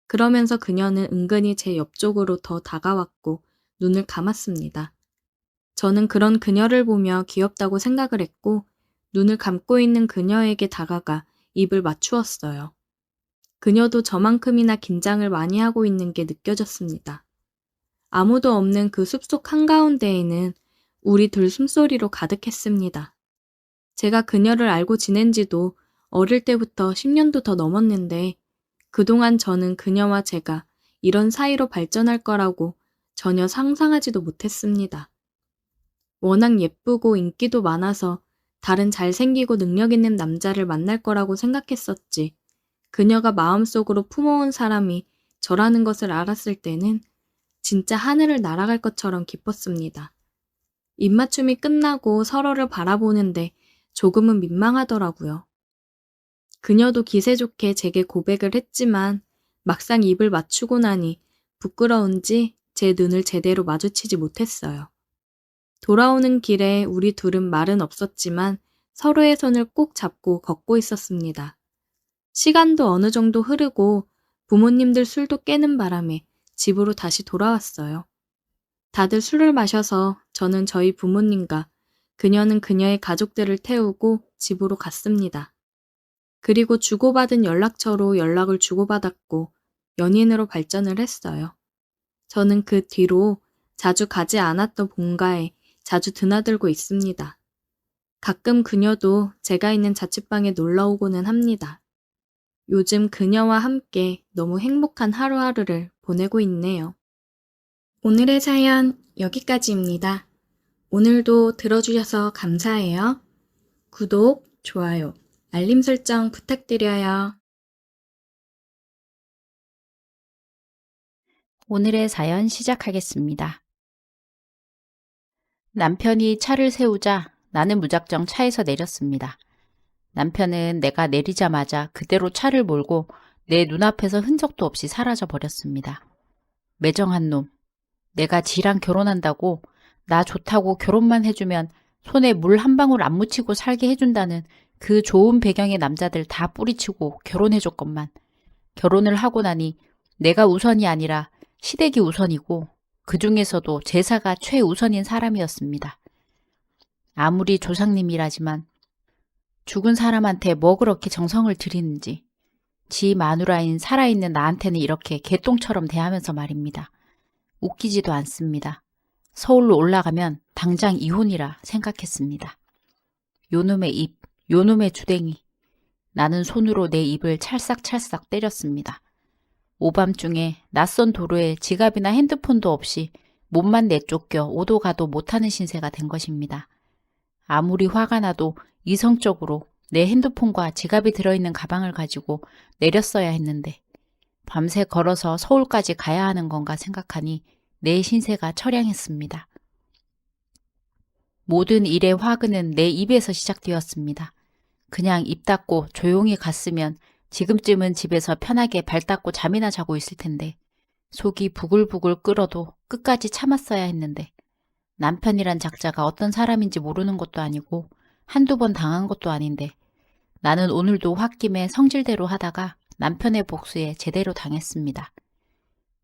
그러면서 그녀는 은근히 제 옆쪽으로 더 다가왔고 눈을 감았습니다. 저는 그런 그녀를 보며 귀엽다고 생각을 했고 눈을 감고 있는 그녀에게 다가가 입을 맞추었어요. 그녀도 저만큼이나 긴장을 많이 하고 있는 게 느껴졌습니다. 아무도 없는 그 숲속 한가운데에는 우리 둘 숨소리로 가득했습니다. 제가 그녀를 알고 지낸 지도 어릴 때부터 10년도 더 넘었는데 그동안 저는 그녀와 제가 이런 사이로 발전할 거라고 전혀 상상하지도 못했습니다. 워낙 예쁘고 인기도 많아서 다른 잘생기고 능력 있는 남자를 만날 거라고 생각했었지 그녀가 마음속으로 품어온 사람이 저라는 것을 알았을 때는 진짜 하늘을 날아갈 것처럼 기뻤습니다. 입맞춤이 끝나고 서로를 바라보는데 조금은 민망하더라고요. 그녀도 기세 좋게 제게 고백을 했지만 막상 입을 맞추고 나니 부끄러운지 제 눈을 제대로 마주치지 못했어요. 돌아오는 길에 우리 둘은 말은 없었지만 서로의 손을 꼭 잡고 걷고 있었습니다. 시간도 어느 정도 흐르고 부모님들 술도 깨는 바람에 집으로 다시 돌아왔어요. 다들 술을 마셔서 저는 저희 부모님과 그녀는 그녀의 가족들을 태우고 집으로 갔습니다. 그리고 주고받은 연락처로 연락을 주고받았고 연인으로 발전을 했어요. 저는 그 뒤로 자주 가지 않았던 본가에 자주 드나들고 있습니다. 가끔 그녀도 제가 있는 자취방에 놀러 오고는 합니다. 요즘 그녀와 함께 너무 행복한 하루하루를 보내고 있네요. 오늘의 사연 여기까지입니다. 오늘도 들어주셔서 감사해요. 구독, 좋아요, 알림 설정 부탁드려요. 오늘의 사연 시작하겠습니다. 남편이 차를 세우자 나는 무작정 차에서 내렸습니다. 남편은 내가 내리자마자 그대로 차를 몰고 내 눈앞에서 흔적도 없이 사라져 버렸습니다. 매정한 놈. 내가 지랑 결혼한다고 나 좋다고 결혼만 해주면 손에 물 한 방울 안 묻히고 살게 해준다는 그 좋은 배경의 남자들 다 뿌리치고 결혼해줬건만 결혼을 하고 나니 내가 우선이 아니라 시댁이 우선이고 그 중에서도 제사가 최우선인 사람이었습니다. 아무리 조상님이라지만 죽은 사람한테 뭐 그렇게 정성을 들이는지 지 마누라인 살아있는 나한테는 이렇게 개똥처럼 대하면서 말입니다. 웃기지도 않습니다. 서울로 올라가면 당장 이혼이라 생각했습니다. 요놈의 입, 요놈의 주댕이. 나는 손으로 내 입을 찰싹찰싹 때렸습니다. 오밤중에 낯선 도로에 지갑이나 핸드폰도 없이 몸만 내쫓겨 오도 가도 못하는 신세가 된 것입니다. 아무리 화가 나도 이성적으로 내 핸드폰과 지갑이 들어있는 가방을 가지고 내렸어야 했는데 밤새 걸어서 서울까지 가야 하는 건가 생각하니 내 신세가 처량했습니다. 모든 일의 화근은 내 입에서 시작되었습니다. 그냥 입 닫고 조용히 갔으면 지금쯤은 집에서 편하게 발 닦고 잠이나 자고 있을 텐데 속이 부글부글 끓어도 끝까지 참았어야 했는데 남편이란 작자가 어떤 사람인지 모르는 것도 아니고 한두 번 당한 것도 아닌데 나는 오늘도 홧김에 성질대로 하다가 남편의 복수에 제대로 당했습니다.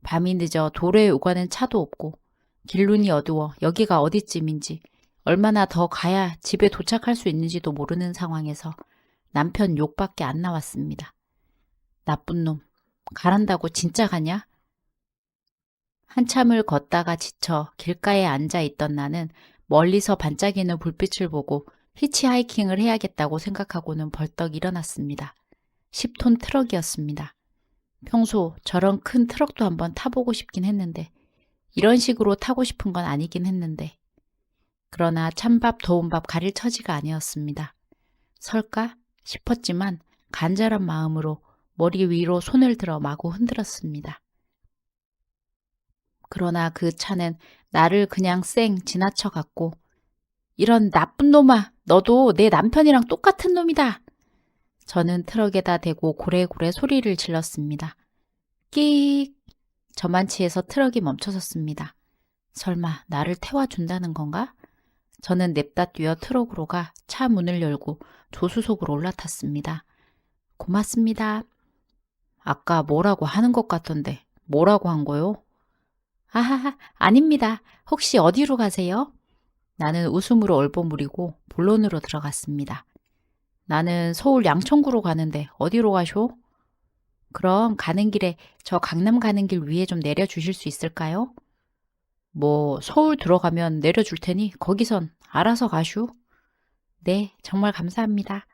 밤이 늦어 도로에 오가는 차도 없고 길눈이 어두워 여기가 어디쯤인지 얼마나 더 가야 집에 도착할 수 있는지도 모르는 상황에서 남편 욕밖에 안 나왔습니다. 나쁜 놈, 가란다고 진짜 가냐? 한참을 걷다가 지쳐 길가에 앉아 있던 나는 멀리서 반짝이는 불빛을 보고 히치하이킹을 해야겠다고 생각하고는 벌떡 일어났습니다. 10톤 트럭이었습니다. 평소 저런 큰 트럭도 한번 타보고 싶긴 했는데 이런 식으로 타고 싶은 건 아니긴 했는데 그러나 찬밥 더운 밥 가릴 처지가 아니었습니다. 설까 싶었지만 간절한 마음으로 머리 위로 손을 들어 마구 흔들었습니다. 그러나 그 차는 나를 그냥 쌩 지나쳐갔고 이런 나쁜 놈아, 너도 내 남편이랑 똑같은 놈이다. 저는 트럭에다 대고 고래고래 소리를 질렀습니다. 끼익! 저만치에서 트럭이 멈춰섰습니다. 설마 나를 태워준다는 건가? 저는 냅다 뛰어 트럭으로 가 차 문을 열고 조수석으로 올라탔습니다. 고맙습니다. 아까 뭐라고 하는 것 같던데 뭐라고 한 거요? 아하하, 아닙니다. 혹시 어디로 가세요? 나는 웃음으로 얼버무리고 본론으로 들어갔습니다. 나는 서울 양천구로 가는데 어디로 가쇼? 그럼 가는 길에 저 강남 가는 길 위에 좀 내려주실 수 있을까요? 뭐 서울 들어가면 내려줄 테니 거기선 알아서 가슈. 네, 정말 감사합니다.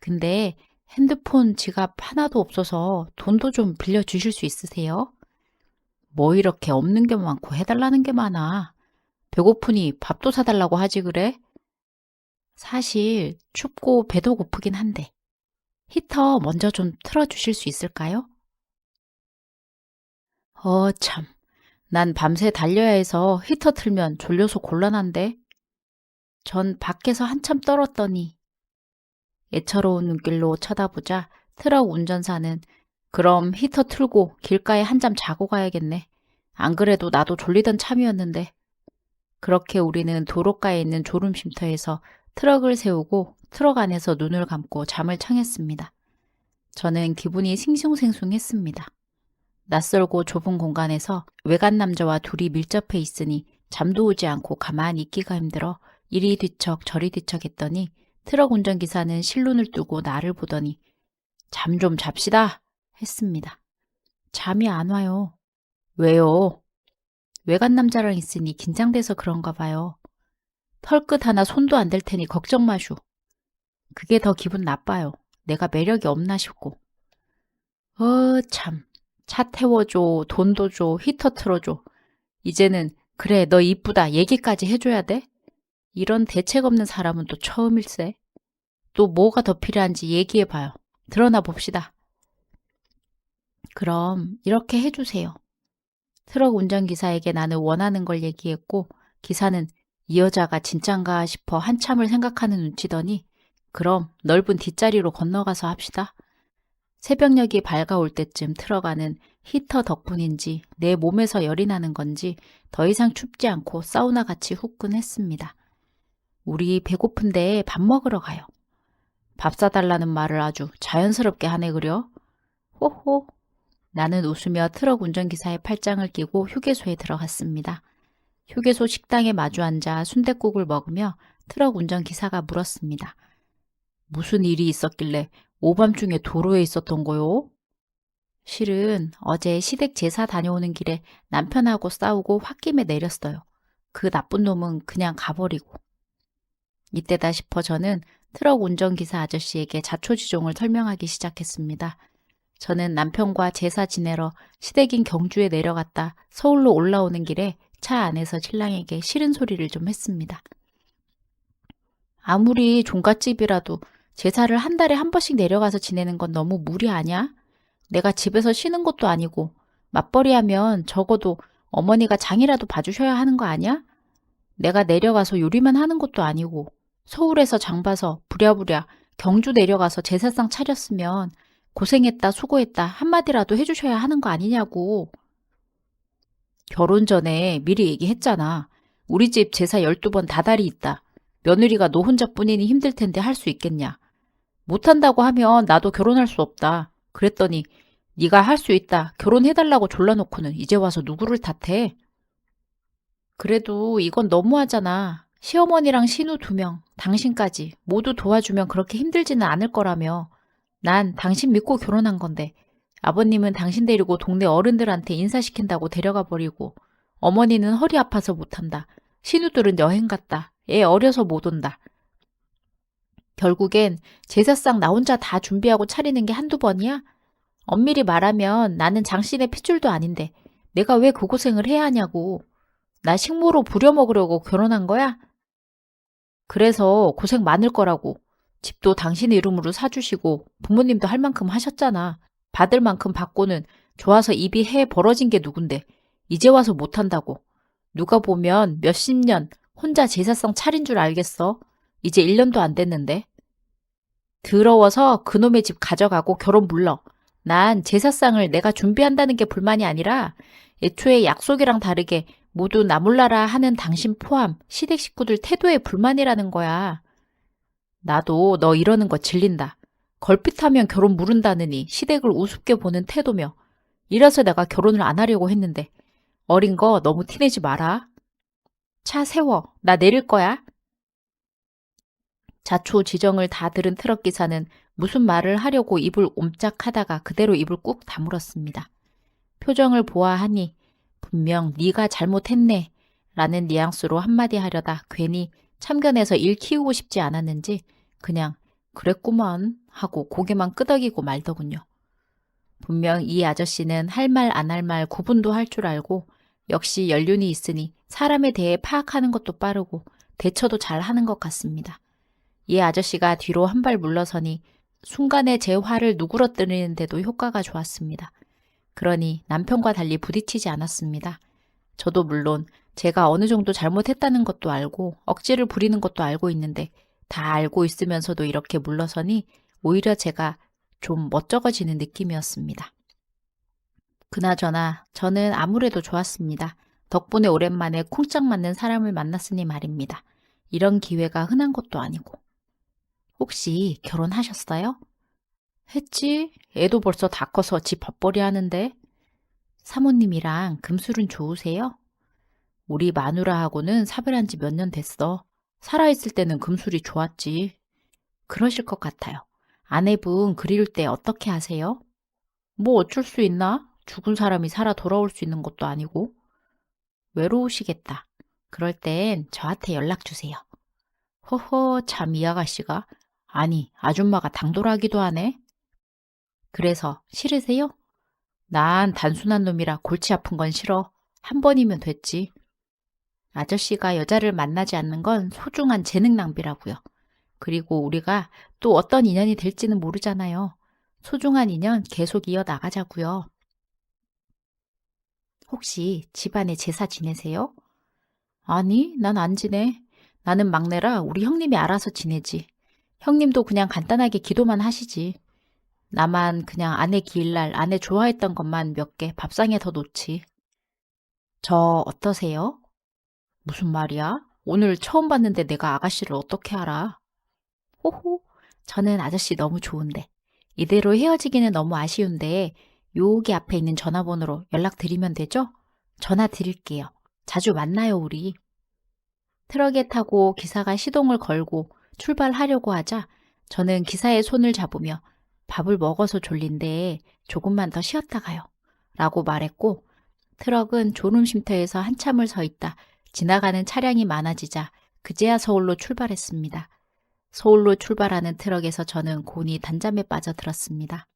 근데 핸드폰, 지갑 하나도 없어서 돈도 좀 빌려주실 수 있으세요? 뭐 이렇게 없는 게 많고 해달라는 게 많아. 배고프니 밥도 사달라고 하지 그래? 사실 춥고 배도 고프긴 한데. 히터 먼저 좀 틀어주실 수 있을까요? 참. 난 밤새 달려야 해서 히터 틀면 졸려서 곤란한데. 전 밖에서 한참 떨었더니 애처로운 눈길로 쳐다보자 트럭 운전사는 그럼 히터 틀고 길가에 한잠 자고 가야겠네. 안 그래도 나도 졸리던 참이었는데. 그렇게 우리는 도로가에 있는 졸음쉼터에서 트럭을 세우고 트럭 안에서 눈을 감고 잠을 청했습니다. 저는 기분이 싱숭생숭했습니다. 낯설고 좁은 공간에서 외간 남자와 둘이 밀접해 있으니 잠도 오지 않고 가만히 있기가 힘들어 이리 뒤척 저리 뒤척 했더니 트럭 운전기사는 실눈을 뜨고 나를 보더니 잠 좀 잡시다 했습니다. 잠이 안 와요. 왜요? 외간 남자랑 있으니 긴장돼서 그런가 봐요. 털끝 하나 손도 안 댈 테니 걱정 마슈. 그게 더 기분 나빠요. 내가 매력이 없나 싶고. 참. 차 태워줘, 돈도 줘, 히터 틀어줘. 이제는 그래 너 이쁘다 얘기까지 해줘야 돼? 이런 대책 없는 사람은 또 처음일세. 또 뭐가 더 필요한지 얘기해봐요. 드러나 봅시다. 그럼 이렇게 해주세요. 트럭 운전기사에게 나는 원하는 걸 얘기했고 기사는 이 여자가 진짠가 싶어 한참을 생각하는 눈치더니 그럼 넓은 뒷자리로 건너가서 합시다. 새벽녘이 밝아올 때쯤 트럭 안은 히터 덕분인지 내 몸에서 열이 나는 건지 더 이상 춥지 않고 사우나같이 후끈했습니다. 우리 배고픈데 밥 먹으러 가요. 밥 사달라는 말을 아주 자연스럽게 하네 그려. 호호. 나는 웃으며 트럭 운전기사의 팔짱을 끼고 휴게소에 들어갔습니다. 휴게소 식당에 마주 앉아 순댓국을 먹으며 트럭 운전기사가 물었습니다. 무슨 일이 있었길래 오밤중에 도로에 있었던 거요? 실은 어제 시댁 제사 다녀오는 길에 남편하고 싸우고 홧김에 내렸어요. 그 나쁜 놈은 그냥 가버리고. 이때다 싶어 저는 트럭 운전기사 아저씨에게 자초지종을 설명하기 시작했습니다. 저는 남편과 제사 지내러 시댁인 경주에 내려갔다 서울로 올라오는 길에 차 안에서 신랑에게 싫은 소리를 좀 했습니다. 아무리 종갓집이라도 제사를 한 달에 한 번씩 내려가서 지내는 건 너무 무리 아냐? 내가 집에서 쉬는 것도 아니고 맞벌이하면 적어도 어머니가 장이라도 봐주셔야 하는 거 아니야? 내가 내려가서 요리만 하는 것도 아니고 서울에서 장 봐서 부랴부랴 경주 내려가서 제사상 차렸으면 고생했다 수고했다 한마디라도 해주셔야 하는 거 아니냐고. 결혼 전에 미리 얘기했잖아. 우리 집 제사 12번 다달이 있다. 며느리가 너 혼자뿐이니 힘들 텐데 할 수 있겠냐. 못한다고 하면 나도 결혼할 수 없다. 그랬더니 네가 할 수 있다. 결혼해달라고 졸라놓고는 이제 와서 누구를 탓해. 그래도 이건 너무하잖아. 시어머니랑 신우 2명, 당신까지 모두 도와주면 그렇게 힘들지는 않을 거라며. 난 당신 믿고 결혼한 건데 아버님은 당신 데리고 동네 어른들한테 인사시킨다고 데려가 버리고 어머니는 허리 아파서 못한다. 신우들은 여행 갔다. 애 어려서 못 온다. 결국엔 제사상 나 혼자 다 준비하고 차리는 게 한두 번이야? 엄밀히 말하면 나는 장신의 핏줄도 아닌데 내가 왜 그 고생을 해야 하냐고. 나 식모로 부려먹으려고 결혼한 거야? 그래서 고생 많을 거라고. 집도 당신의 이름으로 사주시고 부모님도 할 만큼 하셨잖아. 받을 만큼 받고는 좋아서 입이 해 벌어진 게 누군데 이제 와서 못한다고. 누가 보면 몇십 년 혼자 제사상 차린 줄 알겠어. 이제 1년도 안 됐는데. 더러워서 그놈의 집 가져가고 결혼 물러. 난 제사상을 내가 준비한다는 게 불만이 아니라 애초에 약속이랑 다르게 모두 나 몰라라 하는 당신 포함 시댁 식구들 태도에 불만이라는 거야. 나도 너 이러는 거 질린다. 걸핏하면 결혼 무른다느니 시댁을 우습게 보는 태도며. 이래서 내가 결혼을 안 하려고 했는데 어린 거 너무 티내지 마라. 차 세워. 나 내릴 거야. 자초지정을 다 들은 트럭기사는 무슨 말을 하려고 입을 옴짝하다가 그대로 입을 꾹 다물었습니다. 표정을 보아하니 분명 네가 잘못했네 라는 뉘앙스로 한마디 하려다 괜히 참견해서 일 키우고 싶지 않았는지 그냥 그랬구먼 하고 고개만 끄덕이고 말더군요. 분명 이 아저씨는 할 말 안 할 말 구분도 할 줄 알고 역시 연륜이 있으니 사람에 대해 파악하는 것도 빠르고 대처도 잘 하는 것 같습니다. 이 아저씨가 뒤로 한 발 물러서니 순간에 제 화를 누그러뜨리는데도 효과가 좋았습니다. 그러니 남편과 달리 부딪히지 않았습니다. 저도 물론 제가 어느 정도 잘못했다는 것도 알고 억지를 부리는 것도 알고 있는데 다 알고 있으면서도 이렇게 물러서니 오히려 제가 좀 멋쩍어지는 느낌이었습니다. 그나저나 저는 아무래도 좋았습니다. 덕분에 오랜만에 쿵짝 맞는 사람을 만났으니 말입니다. 이런 기회가 흔한 것도 아니고. 혹시 결혼하셨어요? 했지. 애도 벌써 다 커서 집 밥벌이 하는데. 사모님이랑 금술은 좋으세요? 우리 마누라하고는 사별한 지 몇 년 됐어. 살아있을 때는 금술이 좋았지. 그러실 것 같아요. 아내분 그리울 때 어떻게 하세요? 뭐 어쩔 수 있나? 죽은 사람이 살아 돌아올 수 있는 것도 아니고. 외로우시겠다. 그럴 땐 저한테 연락 주세요. 허허, 참 이 아가씨가. 아니, 아줌마가 당돌하기도 하네. 그래서 싫으세요? 난 단순한 놈이라 골치 아픈 건 싫어. 한 번이면 됐지. 아저씨가 여자를 만나지 않는 건 소중한 재능 낭비라고요. 그리고 우리가 또 어떤 인연이 될지는 모르잖아요. 소중한 인연 계속 이어나가자고요. 혹시 집안에 제사 지내세요? 아니, 난 안 지내. 나는 막내라 우리 형님이 알아서 지내지. 형님도 그냥 간단하게 기도만 하시지. 나만 그냥 아내 기일날 아내 좋아했던 것만 몇 개 밥상에 더 놓지. 저 어떠세요? 무슨 말이야? 오늘 처음 봤는데 내가 아가씨를 어떻게 알아? 호호, 저는 아저씨 너무 좋은데. 이대로 헤어지기는 너무 아쉬운데 여기 앞에 있는 전화번호로 연락드리면 되죠? 전화 드릴게요. 자주 만나요, 우리. 트럭에 타고 기사가 시동을 걸고 출발하려고 하자 저는 기사의 손을 잡으며 밥을 먹어서 졸린데 조금만 더 쉬었다 가요. 라고 말했고 트럭은 졸음쉼터에서 한참을 서 있다 지나가는 차량이 많아지자 그제야 서울로 출발했습니다. 서울로 출발하는 트럭에서 저는 곤히 단잠에 빠져들었습니다.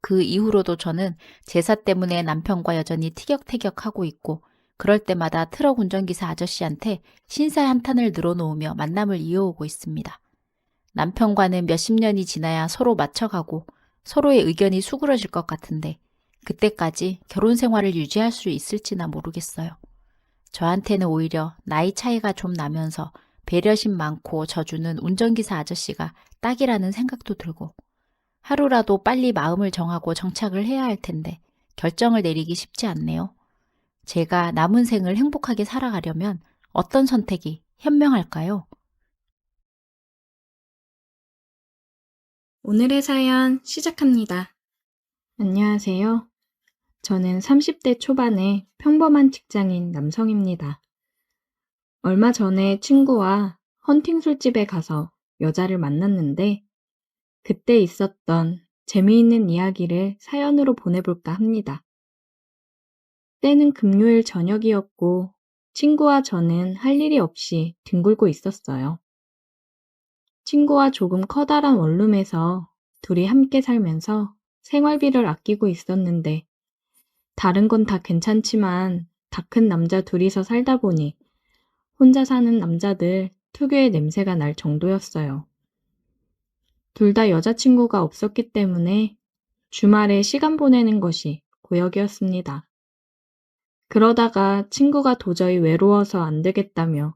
그 이후로도 저는 제사 때문에 남편과 여전히 티격태격하고 있고 그럴 때마다 트럭 운전기사 아저씨한테 신세 한탄을 늘어놓으며 만남을 이어오고 있습니다. 남편과는 몇십 년이 지나야 서로 맞춰가고 서로의 의견이 수그러질 것 같은데 그때까지 결혼 생활을 유지할 수 있을지나 모르겠어요. 저한테는 오히려 나이 차이가 좀 나면서 배려심 많고 져주는 운전기사 아저씨가 딱이라는 생각도 들고 하루라도 빨리 마음을 정하고 정착을 해야 할 텐데 결정을 내리기 쉽지 않네요. 제가 남은 생을 행복하게 살아가려면 어떤 선택이 현명할까요? 오늘의 사연 시작합니다. 안녕하세요. 저는 30대 초반의 평범한 직장인 남성입니다. 얼마 전에 친구와 헌팅 술집에 가서 여자를 만났는데 그때 있었던 재미있는 이야기를 사연으로 보내볼까 합니다. 때는 금요일 저녁이었고 친구와 저는 할 일이 없이 뒹굴고 있었어요. 친구와 조금 커다란 원룸에서 둘이 함께 살면서 생활비를 아끼고 있었는데 다른 건 다 괜찮지만 다 큰 남자 둘이서 살다 보니 혼자 사는 남자들 특유의 냄새가 날 정도였어요. 둘 다 여자친구가 없었기 때문에 주말에 시간 보내는 것이 고역이었습니다. 그러다가 친구가 도저히 외로워서 안 되겠다며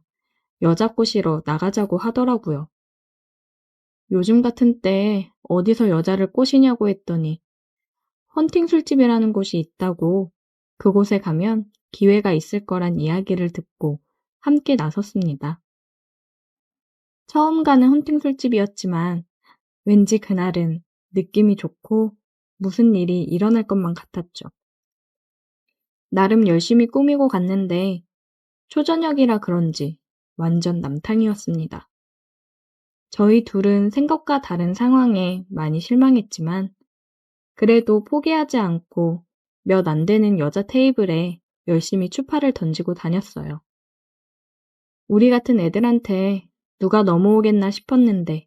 여자 꼬시러 나가자고 하더라고요. 요즘 같은 때에 어디서 여자를 꼬시냐고 했더니 헌팅 술집이라는 곳이 있다고 그곳에 가면 기회가 있을 거란 이야기를 듣고 함께 나섰습니다. 처음 가는 헌팅 술집이었지만 왠지 그날은 느낌이 좋고 무슨 일이 일어날 것만 같았죠. 나름 열심히 꾸미고 갔는데 초저녁이라 그런지 완전 남탕이었습니다. 저희 둘은 생각과 다른 상황에 많이 실망했지만 그래도 포기하지 않고 몇 안 되는 여자 테이블에 열심히 추파를 던지고 다녔어요. 우리 같은 애들한테 누가 넘어오겠나 싶었는데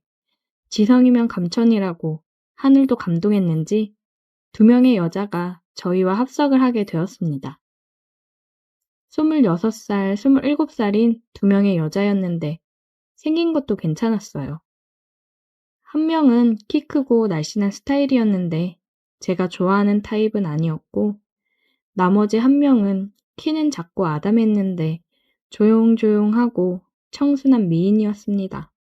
지성이면 감천이라고 하늘도 감동했는지 2명의 여자가 저희와 합석을 하게 되었습니다. 26살, 27살인 2명의 여자였는데 생긴 것도 괜찮았어요. 한 명은 키 크고 날씬한 스타일이었는데 제가 좋아하는 타입은 아니었고, 나머지 한 명은 키는 작고 아담했는데 조용조용하고 청순한 미인이었습니다.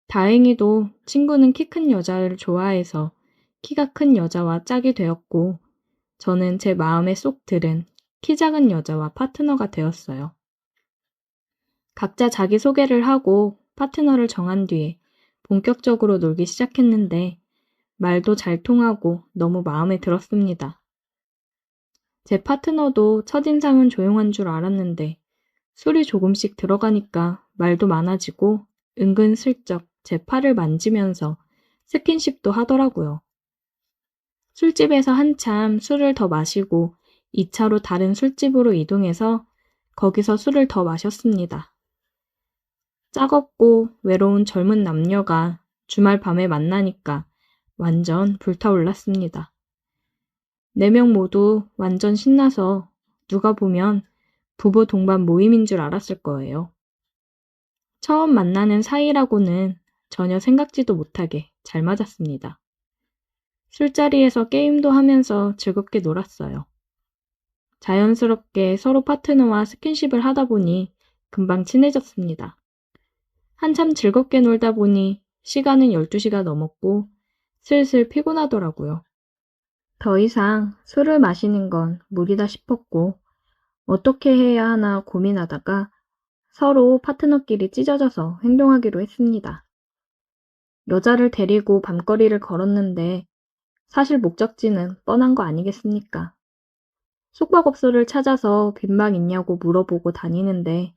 다행히도 친구는 키 큰 여자를 좋아해서 키가 큰 여자와 짝이 되었고, 저는 제 마음에 쏙 들은 키 작은 여자와 파트너가 되었어요. 각자 자기소개를 하고 파트너를 정한 뒤에 본격적으로 놀기 시작했는데 말도 잘 통하고 너무 마음에 들었습니다. 제 파트너도 첫인상은 조용한 줄 알았는데 술이 조금씩 들어가니까 말도 많아지고 은근슬쩍 제 팔을 만지면서 스킨십도 하더라고요. 술집에서 한참 술을 더 마시고 2차로 다른 술집으로 이동해서 거기서 술을 더 마셨습니다. 짝없고 외로운 젊은 남녀가 주말 밤에 만나니까 완전 불타올랐습니다. 4명 모두 완전 신나서 누가 보면 부부 동반 모임인 줄 알았을 거예요. 처음 만나는 사이라고는 전혀 생각지도 못하게 잘 맞았습니다. 술자리에서 게임도 하면서 즐겁게 놀았어요. 자연스럽게 서로 파트너와 스킨십을 하다 보니 금방 친해졌습니다. 한참 즐겁게 놀다 보니 시간은 12시가 넘었고 슬슬 피곤하더라고요. 더 이상 술을 마시는 건 무리다 싶었고 어떻게 해야 하나 고민하다가 서로 파트너끼리 찢어져서 행동하기로 했습니다. 여자를 데리고 밤거리를 걸었는데 사실 목적지는 뻔한 거 아니겠습니까? 숙박업소를 찾아서 빈방 있냐고 물어보고 다니는데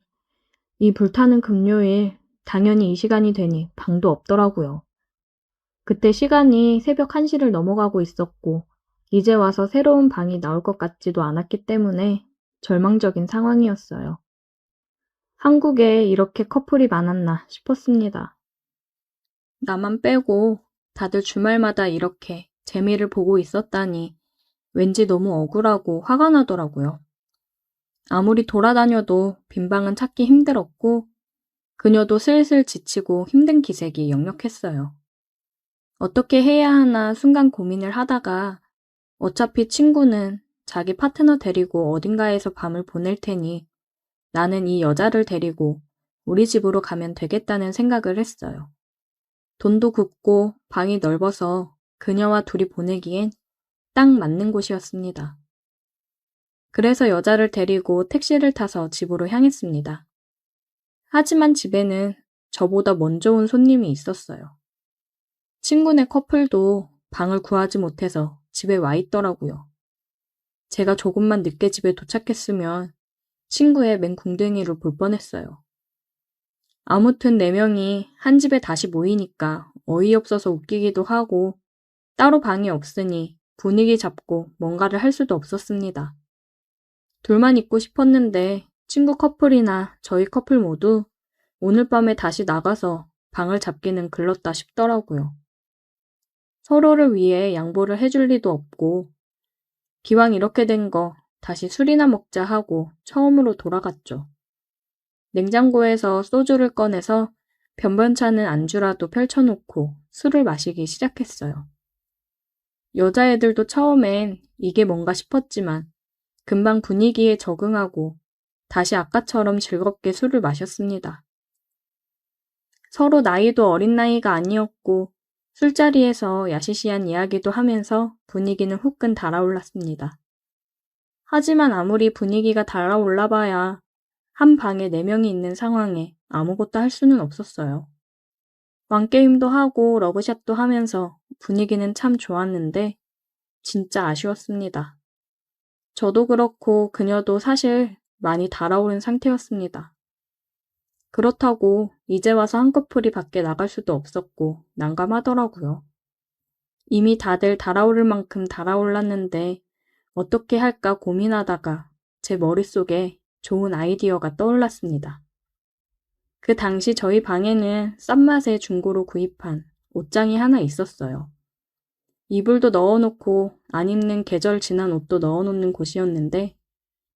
이 불타는 금요일 당연히 이 시간이 되니 방도 없더라고요. 그때 시간이 새벽 1시를 넘어가고 있었고 이제 와서 새로운 방이 나올 것 같지도 않았기 때문에 절망적인 상황이었어요. 한국에 이렇게 커플이 많았나 싶었습니다. 나만 빼고 다들 주말마다 이렇게 재미를 보고 있었다니 왠지 너무 억울하고 화가 나더라고요. 아무리 돌아다녀도 빈방은 찾기 힘들었고 그녀도 슬슬 지치고 힘든 기색이 역력했어요. 어떻게 해야 하나 순간 고민을 하다가 어차피 친구는 자기 파트너 데리고 어딘가에서 밤을 보낼 테니 나는 이 여자를 데리고 우리 집으로 가면 되겠다는 생각을 했어요. 돈도 굽고 방이 넓어서 그녀와 둘이 보내기엔 딱 맞는 곳이었습니다. 그래서 여자를 데리고 택시를 타서 집으로 향했습니다. 하지만 집에는 저보다 먼저 온 손님이 있었어요. 친구네 커플도 방을 구하지 못해서 집에 와 있더라고요. 제가 조금만 늦게 집에 도착했으면 친구의 맹궁뎅이를 볼 뻔했어요. 아무튼 4명이 한 집에 다시 모이니까 어이없어서 웃기기도 하고 따로 방이 없으니 분위기 잡고 뭔가를 할 수도 없었습니다. 둘만 있고 싶었는데 친구 커플이나 저희 커플 모두 오늘 밤에 다시 나가서 방을 잡기는 글렀다 싶더라고요. 서로를 위해 양보를 해줄 리도 없고 기왕 이렇게 된 거 다시 술이나 먹자 하고 처음으로 돌아갔죠. 냉장고에서 소주를 꺼내서 변변찮은 안주라도 펼쳐놓고 술을 마시기 시작했어요. 여자애들도 처음엔 이게 뭔가 싶었지만 금방 분위기에 적응하고 다시 아까처럼 즐겁게 술을 마셨습니다. 서로 나이도 어린 나이가 아니었고 술자리에서 야시시한 이야기도 하면서 분위기는 후끈 달아올랐습니다. 하지만 아무리 분위기가 달아올라봐야 한 방에 4명이 있는 상황에 아무것도 할 수는 없었어요. 왕게임도 하고 러브샷도 하면서 분위기는 참 좋았는데 진짜 아쉬웠습니다. 저도 그렇고 그녀도 사실 많이 달아오른 상태였습니다. 그렇다고 이제 와서 한 커플이 밖에 나갈 수도 없었고 난감하더라고요. 이미 다들 달아오를 만큼 달아올랐는데 어떻게 할까 고민하다가 제 머릿속에 좋은 아이디어가 떠올랐습니다. 그 당시 저희 방에는 싼 맛에 중고로 구입한 옷장이 하나 있었어요. 이불도 넣어놓고 안 입는 계절 지난 옷도 넣어놓는 곳이었는데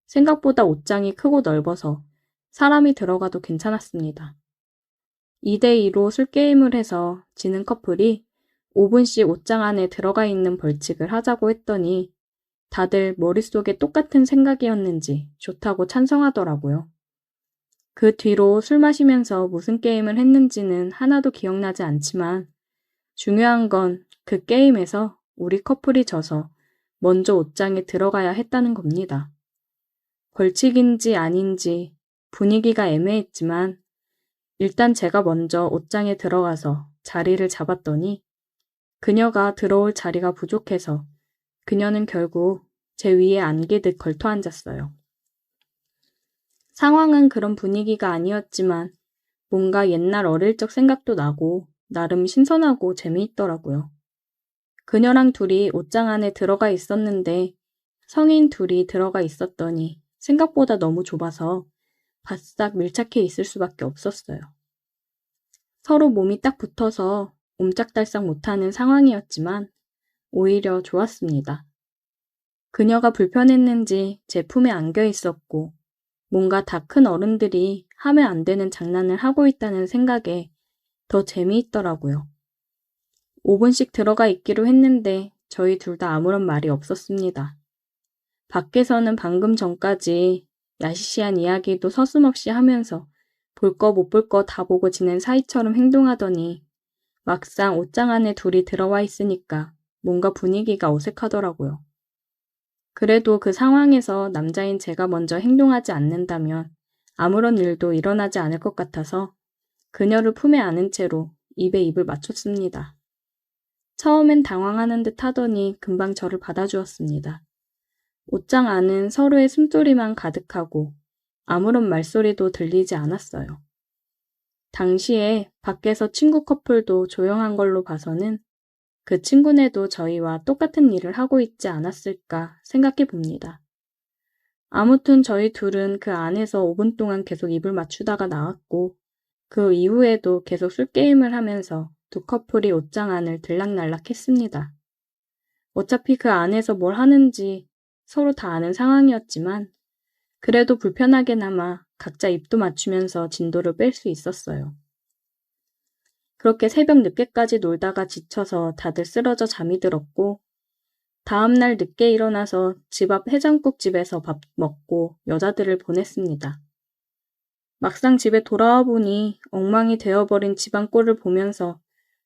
생각보다 옷장이 크고 넓어서 사람이 들어가도 괜찮았습니다. 2대2로 술게임을 해서 지는 커플이 5분씩 옷장 안에 들어가 있는 벌칙을 하자고 했더니 다들 머릿속에 똑같은 생각이었는지 좋다고 찬성하더라고요. 그 뒤로 술 마시면서 무슨 게임을 했는지는 하나도 기억나지 않지만 중요한 건 그 게임에서 우리 커플이 져서 먼저 옷장에 들어가야 했다는 겁니다. 벌칙인지 아닌지 분위기가 애매했지만 일단 제가 먼저 옷장에 들어가서 자리를 잡았더니 그녀가 들어올 자리가 부족해서 그녀는 결국 제 위에 안기듯 걸터 앉았어요. 상황은 그런 분위기가 아니었지만 뭔가 옛날 어릴 적 생각도 나고 나름 신선하고 재미있더라고요. 그녀랑 둘이 옷장 안에 들어가 있었는데 성인 둘이 들어가 있었더니 생각보다 너무 좁아서 바싹 밀착해 있을 수밖에 없었어요. 서로 몸이 딱 붙어서 옴짝달싹 못하는 상황이었지만 오히려 좋았습니다. 그녀가 불편했는지 제 품에 안겨 있었고 뭔가 다 큰 어른들이 하면 안 되는 장난을 하고 있다는 생각에 더 재미있더라고요. 5분씩 들어가 있기로 했는데 저희 둘 다 아무런 말이 없었습니다. 밖에서는 방금 전까지 야시시한 이야기도 서슴없이 하면서 볼 거 못 볼 거 다 보고 지낸 사이처럼 행동하더니 막상 옷장 안에 둘이 들어와 있으니까 뭔가 분위기가 어색하더라고요. 그래도 그 상황에서 남자인 제가 먼저 행동하지 않는다면 아무런 일도 일어나지 않을 것 같아서 그녀를 품에 안은 채로 입에 입을 맞췄습니다. 처음엔 당황하는 듯 하더니 금방 저를 받아주었습니다. 옷장 안은 서로의 숨소리만 가득하고 아무런 말소리도 들리지 않았어요. 당시에 밖에서 친구 커플도 조용한 걸로 봐서는 그 친구네도 저희와 똑같은 일을 하고 있지 않았을까 생각해 봅니다. 아무튼 저희 둘은 그 안에서 5분 동안 계속 입을 맞추다가 나왔고 그 이후에도 계속 술게임을 하면서 두 커플이 옷장 안을 들락날락 했습니다. 어차피 그 안에서 뭘 하는지 서로 다 아는 상황이었지만 그래도 불편하게나마 각자 입도 맞추면서 진도를 뺄 수 있었어요. 그렇게 새벽 늦게까지 놀다가 지쳐서 다들 쓰러져 잠이 들었고 다음날 늦게 일어나서 집 앞 해장국집에서 밥 먹고 여자들을 보냈습니다. 막상 집에 돌아와 보니 엉망이 되어버린 집안 꼴을 보면서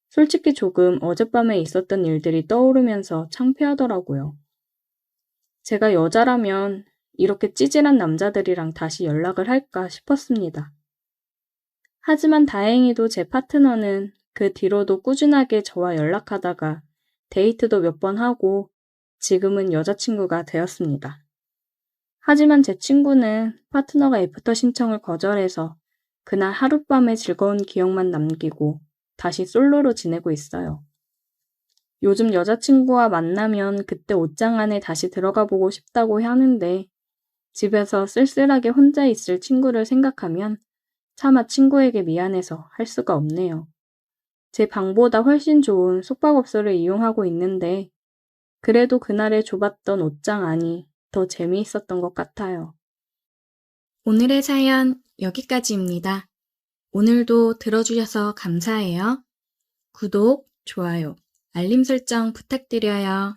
솔직히 조금 어젯밤에 있었던 일들이 떠오르면서 창피하더라고요. 제가 여자라면 이렇게 찌질한 남자들이랑 다시 연락을 할까 싶었습니다. 하지만 다행히도 제 파트너는 그 뒤로도 꾸준하게 저와 연락하다가 데이트도 몇 번 하고 지금은 여자친구가 되었습니다. 하지만 제 친구는 파트너가 애프터 신청을 거절해서 그날 하룻밤의 즐거운 기억만 남기고 다시 솔로로 지내고 있어요. 요즘 여자친구와 만나면 그때 옷장 안에 다시 들어가 보고 싶다고 하는데 집에서 쓸쓸하게 혼자 있을 친구를 생각하면 차마 친구에게 미안해서 할 수가 없네요. 제 방보다 훨씬 좋은 숙박업소를 이용하고 있는데 그래도 그날의 좁았던 옷장 안이 더 재미있었던 것 같아요. 오늘의 사연 여기까지입니다. 오늘도 들어주셔서 감사해요. 구독, 좋아요, 알림 설정 부탁드려요.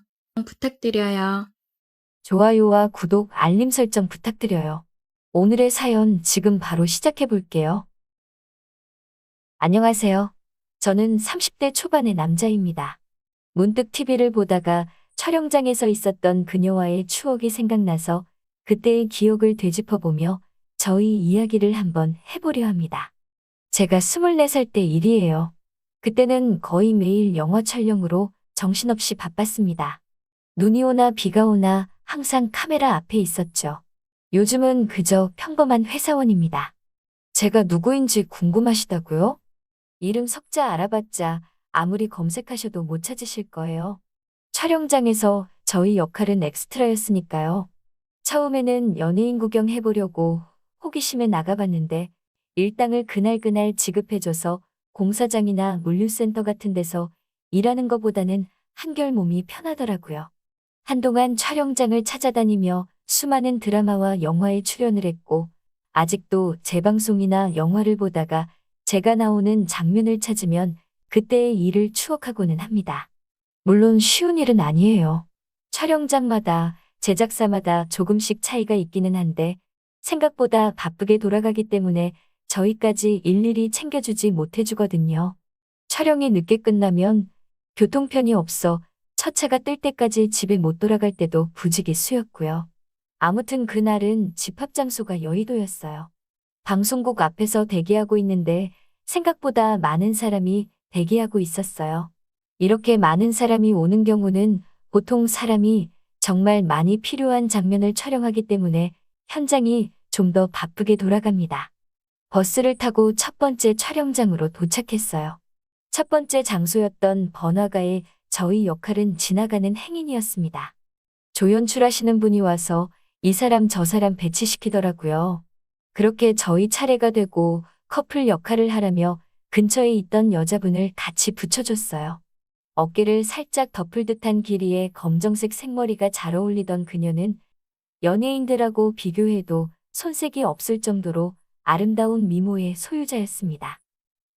좋아요와 구독, 알림 설정 부탁드려요. 오늘의 사연 지금 바로 시작해 볼게요. 안녕하세요. 저는 30대 초반의 남자입니다. 문득 TV를 보다가 촬영장에서 있었던 그녀와의 추억이 생각나서 그때의 기억을 되짚어보며 저희 이야기를 한번 해보려 합니다. 제가 24살 때 일이에요. 그때는 거의 매일 영화 촬영으로 정신없이 바빴습니다. 눈이 오나 비가 오나 항상 카메라 앞에 있었죠. 요즘은 그저 평범한 회사원입니다. 제가 누구인지 궁금하시다고요? 이름 석자 알아봤자 아무리 검색하셔도 못 찾으실 거예요. 촬영장에서 저희 역할은 엑스트라였으니까요. 처음에는 연예인 구경해보려고 호기심에 나가봤는데 일당을 그날그날 지급해줘서 공사장이나 물류센터 같은 데서 일하는 것보다는 한결 몸이 편하더라고요. 한동안 촬영장을 찾아다니며 수많은 드라마와 영화에 출연을 했고 아직도 재방송이나 영화를 보다가 제가 나오는 장면을 찾으면 그때의 일을 추억하고는 합니다. 물론 쉬운 일은 아니에요. 촬영장마다, 제작사마다 조금씩 차이가 있기는 한데 생각보다 바쁘게 돌아가기 때문에 저희까지 일일이 챙겨주지 못해주거든요. 촬영이 늦게 끝나면 교통편이 없어 첫 차가 뜰 때까지 집에 못 돌아갈 때도 부지기수였고요. 아무튼 그날은 집합 장소가 여의도였어요. 방송국 앞에서 대기하고 있는데 생각보다 많은 사람이 대기하고 있었어요. 이렇게 많은 사람이 오는 경우는 보통 사람이 정말 많이 필요한 장면을 촬영하기 때문에 현장이 좀 더 바쁘게 돌아갑니다. 버스를 타고 첫 번째 촬영장으로 도착했어요. 첫 번째 장소였던 번화가에 저희 역할은 지나가는 행인이었습니다. 조연출하시는 분이 와서 이 사람 저 사람 배치시키더라고요. 그렇게 저희 차례가 되고 커플 역할을 하라며 근처에 있던 여자분을 같이 붙여줬어요. 어깨를 살짝 덮을 듯한 길이의 검정색 생머리가 잘 어울리던 그녀는 연예인들하고 비교해도 손색이 없을 정도로 아름다운 미모의 소유자였습니다.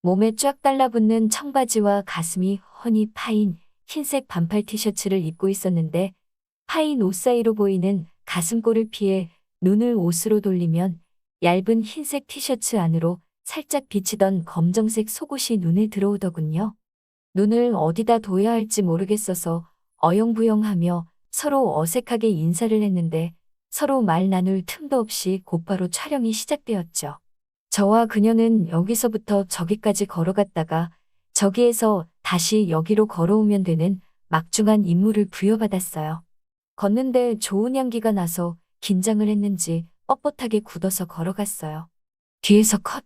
몸에 쫙 달라붙는 청바지와 가슴이 훤히 파인 흰색 반팔 티셔츠를 입고 있었는데 파인 옷 사이로 보이는 가슴골을 피해 눈을 옷으로 돌리면 얇은 흰색 티셔츠 안으로 살짝 비치던 검정색 속옷이 눈에 들어오더군요. 눈을 어디다 둬야 할지 모르겠어서 어영부영하며 서로 어색하게 인사를 했는데 서로 말 나눌 틈도 없이 곧바로 촬영이 시작되었죠. 저와 그녀는 여기서부터 저기까지 걸어갔다가 저기에서 다시 여기로 걸어오면 되는 막중한 임무를 부여받았어요. 걷는데 좋은 향기가 나서 긴장을 했는지 뻣뻣하게 굳어서 걸어갔어요. 뒤에서 컷!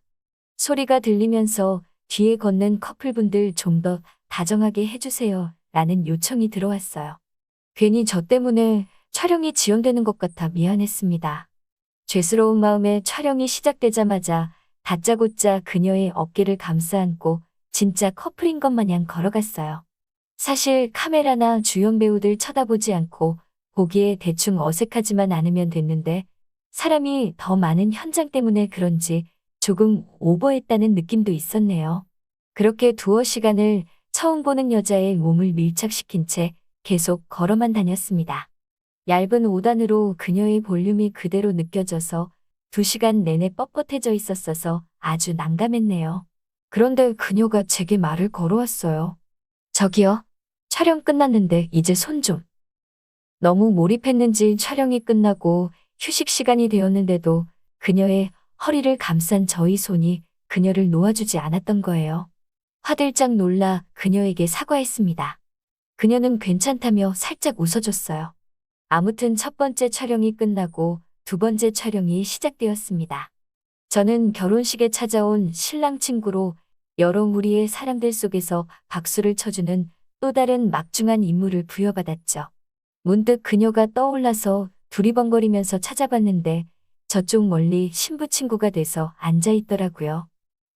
소리가 들리면서 뒤에 걷는 커플분들 좀 더 다정하게 해주세요 라는 요청이 들어왔어요. 괜히 저 때문에 촬영이 지연되는 것 같아 미안했습니다. 죄스러운 마음에 촬영이 시작되자마자 다짜고짜 그녀의 어깨를 감싸 안고 진짜 커플인 것 마냥 걸어갔어요. 사실 카메라나 주연 배우들 쳐다보지 않고 보기에 대충 어색하지만 않으면 됐는데 사람이 더 많은 현장 때문에 그런지 조금 오버했다는 느낌도 있었네요. 그렇게 두어 시간을 처음 보는 여자의 몸을 밀착시킨 채 계속 걸어만 다녔습니다. 얇은 5단으로 그녀의 볼륨이 그대로 느껴져서 2시간 내내 뻣뻣해져 있었어서 아주 난감했네요. 그런데 그녀가 제게 말을 걸어왔어요. 저기요. 촬영 끝났는데 이제 손 좀. 너무 몰입했는지 촬영이 끝나고 휴식 시간이 되었는데도 그녀의 허리를 감싼 저희 손이 그녀를 놓아주지 않았던 거예요. 화들짝 놀라 그녀에게 사과했습니다. 그녀는 괜찮다며 살짝 웃어줬어요. 아무튼 첫 번째 촬영이 끝나고 두 번째 촬영이 시작되었습니다. 저는 결혼식에 찾아온 신랑 친구로 여러 무리의 사람들 속에서 박수를 쳐주는 또 다른 막중한 임무를 부여받았죠. 문득 그녀가 떠올라서 두리번거리면서 찾아봤는데 저쪽 멀리 신부 친구가 돼서 앉아있더라고요.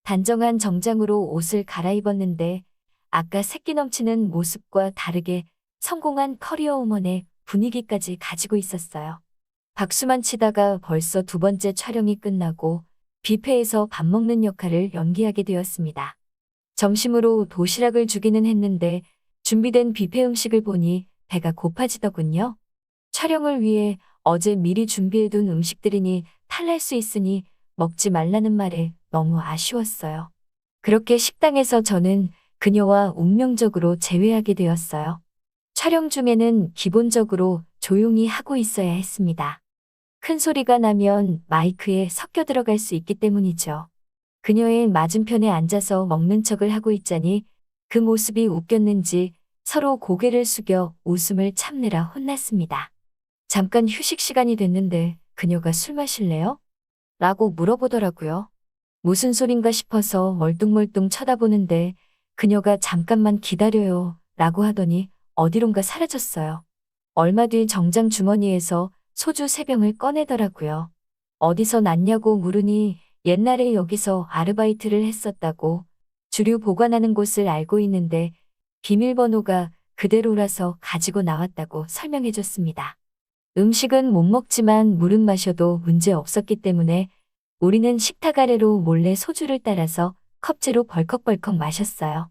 단정한 정장으로 옷을 갈아입었는데 아까 새끼 넘치는 모습과 다르게 성공한 커리어 우먼의 분위기까지 가지고 있었어요. 박수만 치다가 벌써 두 번째 촬영이 끝나고 뷔페에서 밥 먹는 역할을 연기하게 되었습니다. 점심으로 도시락을 주기는 했는데 준비된 뷔페 음식을 보니 배가 고파지더군요. 촬영을 위해 어제 미리 준비해둔 음식들이니 탈날 수 있으니 먹지 말라는 말에 너무 아쉬웠어요. 그렇게 식당에서 저는 그녀와 운명적으로 재회하게 되었어요. 촬영 중에는 기본적으로 조용히 하고 있어야 했습니다. 큰 소리가 나면 마이크에 섞여 들어갈 수 있기 때문이죠. 그녀의 맞은편에 앉아서 먹는 척을 하고 있자니 그 모습이 웃겼는지 서로 고개를 숙여 웃음을 참느라 혼났습니다. 잠깐 휴식 시간이 됐는데 그녀가 술 마실래요? 라고 물어보더라고요. 무슨 소린가 싶어서 멀뚱멀뚱 쳐다보는데 그녀가 잠깐만 기다려요 라고 하더니 어디론가 사라졌어요. 얼마 뒤 정장 주머니에서 소주 3병을 꺼내더라고요. 어디서 났냐고 물으니 옛날에 여기서 아르바이트를 했었다고 주류 보관하는 곳을 알고 있는데 비밀번호가 그대로라서 가지고 나왔다고 설명해줬습니다. 음식은 못 먹지만 물은 마셔도 문제 없었기 때문에 우리는 식탁 아래로 몰래 소주를 따라서 컵째로 벌컥벌컥 마셨어요.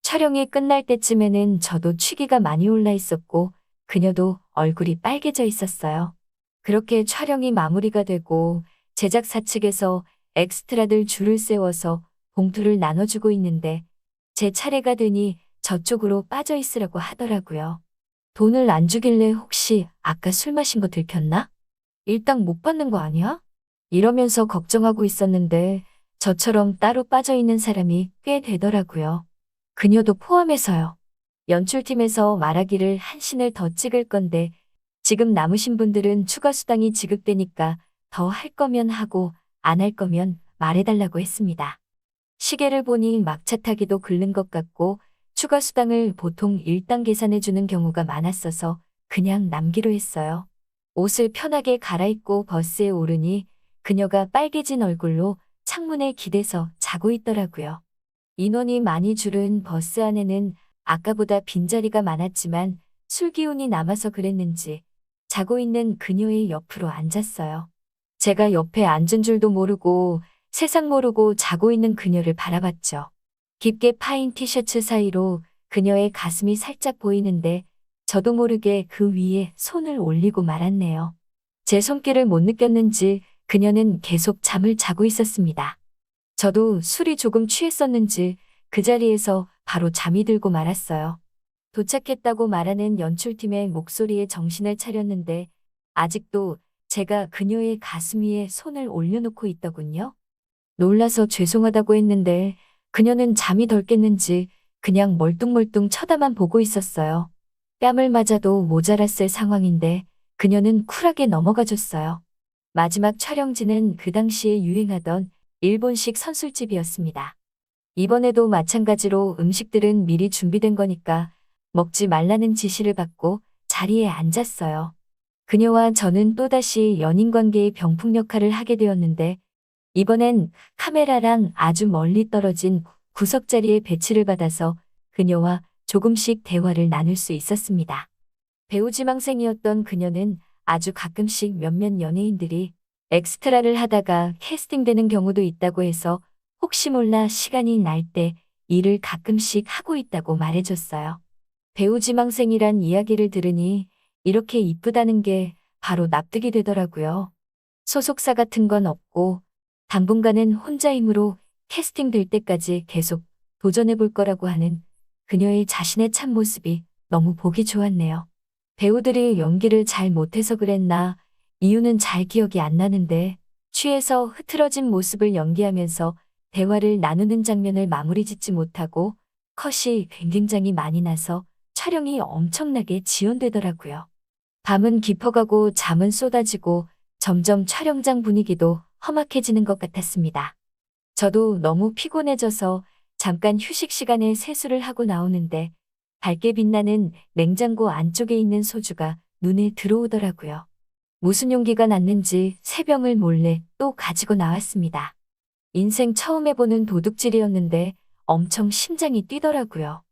촬영이 끝날 때쯤에는 저도 취기가 많이 올라 있었고 그녀도 얼굴이 빨개져 있었어요. 그렇게 촬영이 마무리가 되고 제작사 측에서 엑스트라들 줄을 세워서 봉투를 나눠주고 있는데 제 차례가 되니 저쪽으로 빠져 있으라고 하더라고요. 돈을 안 주길래 혹시 아까 술 마신 거 들켰나? 일당 못 받는 거 아니야? 이러면서 걱정하고 있었는데 저처럼 따로 빠져 있는 사람이 꽤 되더라고요. 그녀도 포함해서요. 연출팀에서 말하기를 한 씬을 더 찍을 건데 지금 남으신 분들은 추가 수당이 지급되니까 더 할 거면 하고 안 할 거면 말해달라고 했습니다. 시계를 보니 막차 타기도 글른 것 같고 추가 수당을 보통 일당 계산해주는 경우가 많았어서 그냥 남기로 했어요. 옷을 편하게 갈아입고 버스에 오르니 그녀가 빨개진 얼굴로 창문에 기대서 자고 있더라고요. 인원이 많이 줄은 버스 안에는 아까보다 빈자리가 많았지만 술 기운이 남아서 그랬는지 자고 있는 그녀의 옆으로 앉았어요. 제가 옆에 앉은 줄도 모르고 세상 모르고 자고 있는 그녀를 바라봤죠. 깊게 파인 티셔츠 사이로 그녀의 가슴이 살짝 보이는데 저도 모르게 그 위에 손을 올리고 말았네요. 제 손길을 못 느꼈는지 그녀는 계속 잠을 자고 있었습니다. 저도 술이 조금 취했었는지 그 자리에서 바로 잠이 들고 말았어요. 도착했다고 말하는 연출팀의 목소리에 정신을 차렸는데 아직도 제가 그녀의 가슴 위에 손을 올려놓고 있더군요. 놀라서 죄송하다고 했는데 그녀는 잠이 덜 깼는지 그냥 멀뚱멀뚱 쳐다만 보고 있었어요. 뺨을 맞아도 모자랐을 상황인데 그녀는 쿨하게 넘어가줬어요. 마지막 촬영지는 그 당시에 유행하던 일본식 선술집이었습니다. 이번에도 마찬가지로 음식들은 미리 준비된 거니까 먹지 말라는 지시를 받고 자리에 앉았어요. 그녀와 저는 또다시 연인관계의 병풍 역할을 하게 되었는데 이번엔 카메라랑 아주 멀리 떨어진 구석자리에 배치를 받아서 그녀와 조금씩 대화를 나눌 수 있었습니다. 배우 지망생이었던 그녀는 아주 가끔씩 몇몇 연예인들이 엑스트라를 하다가 캐스팅되는 경우도 있다고 해서 혹시 몰라 시간이 날 때 일을 가끔씩 하고 있다고 말해줬어요. 배우 지망생이란 이야기를 들으니 이렇게 이쁘다는 게 바로 납득이 되더라고요. 소속사 같은 건 없고 당분간은 혼자 힘으로 캐스팅될 때까지 계속 도전해볼 거라고 하는 그녀의 자신의 참 모습이 너무 보기 좋았네요. 배우들이 연기를 잘 못해서 그랬나 이유는 잘 기억이 안 나는데 취해서 흐트러진 모습을 연기하면서 대화를 나누는 장면을 마무리 짓지 못하고 컷이 굉장히 많이 나서 촬영이 엄청나게 지연되더라고요. 밤은 깊어가고 잠은 쏟아지고 점점 촬영장 분위기도 험악해지는 것 같았습니다. 저도 너무 피곤해져서 잠깐 휴식 시간에 세수를 하고 나오는데 밝게 빛나는 냉장고 안쪽에 있는 소주가 눈에 들어오더라고요. 무슨 용기가 났는지 세 병을 몰래 또 가지고 나왔습니다. 인생 처음 해보는 도둑질이었는데 엄청 심장이 뛰더라고요.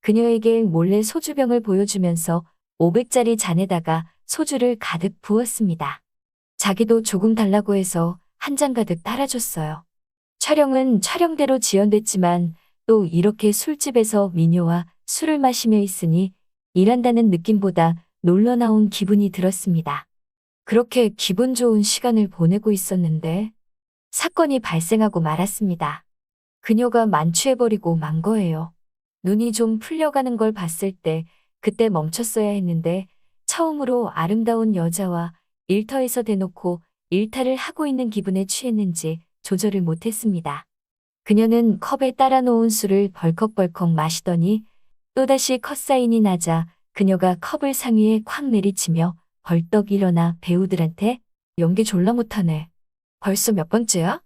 그녀에게 몰래 소주병을 보여주면서 500짜리 잔에다가 소주를 가득 부었습니다. 자기도 조금 달라고 해서 한 잔 가득 따라줬어요. 촬영은 촬영대로 지연됐지만 또 이렇게 술집에서 미녀와 술을 마시며 있으니 일한다는 느낌보다 놀러 나온 기분이 들었습니다. 그렇게 기분 좋은 시간을 보내고 있었는데 사건이 발생하고 말았습니다. 그녀가 만취해버리고 만 거예요. 눈이 좀 풀려가는 걸 봤을 때 그때 멈췄어야 했는데 처음으로 아름다운 여자와 일터에서 대놓고 일탈을 하고 있는 기분에 취했는지 조절을 못했습니다. 그녀는 컵에 따라 놓은 술을 벌컥벌컥 마시더니 또다시 컷사인이 나자 그녀가 컵을 상위에 콱 내리치며 벌떡 일어나 배우들한테 연기 졸라 못하네. 벌써 몇 번째야?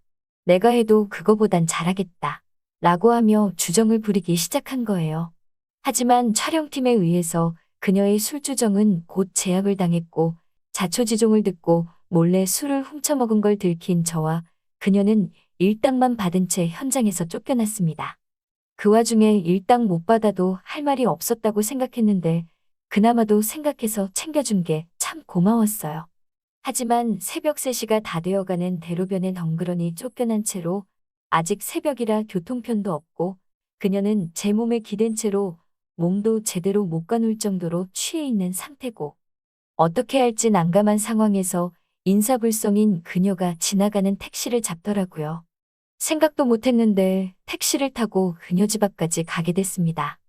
내가 해도 그거보단 잘하겠다. 라고 하며 주정을 부리기 시작한 거예요. 하지만 촬영팀에 의해서 그녀의 술주정은 곧 제압을 당했고 자초지종을 듣고 몰래 술을 훔쳐먹은 걸 들킨 저와 그녀는 일당만 받은 채 현장에서 쫓겨났습니다. 그 와중에 일당 못 받아도 할 말이 없었다고 생각했는데 그나마도 생각해서 챙겨준 게 참 고마웠어요. 하지만 새벽 3시가 다 되어가는 대로변에 덩그러니 쫓겨난 채로 아직 새벽이라 교통편도 없고 그녀는 제 몸에 기댄 채로 몸도 제대로 못 가눌 정도로 취해 있는 상태고 어떻게 할지 난감한 상황에서 인사불성인 그녀가 지나가는 택시를 잡더라고요. 생각도 못했는데 택시를 타고 그녀 집 앞까지 가게 됐습니다.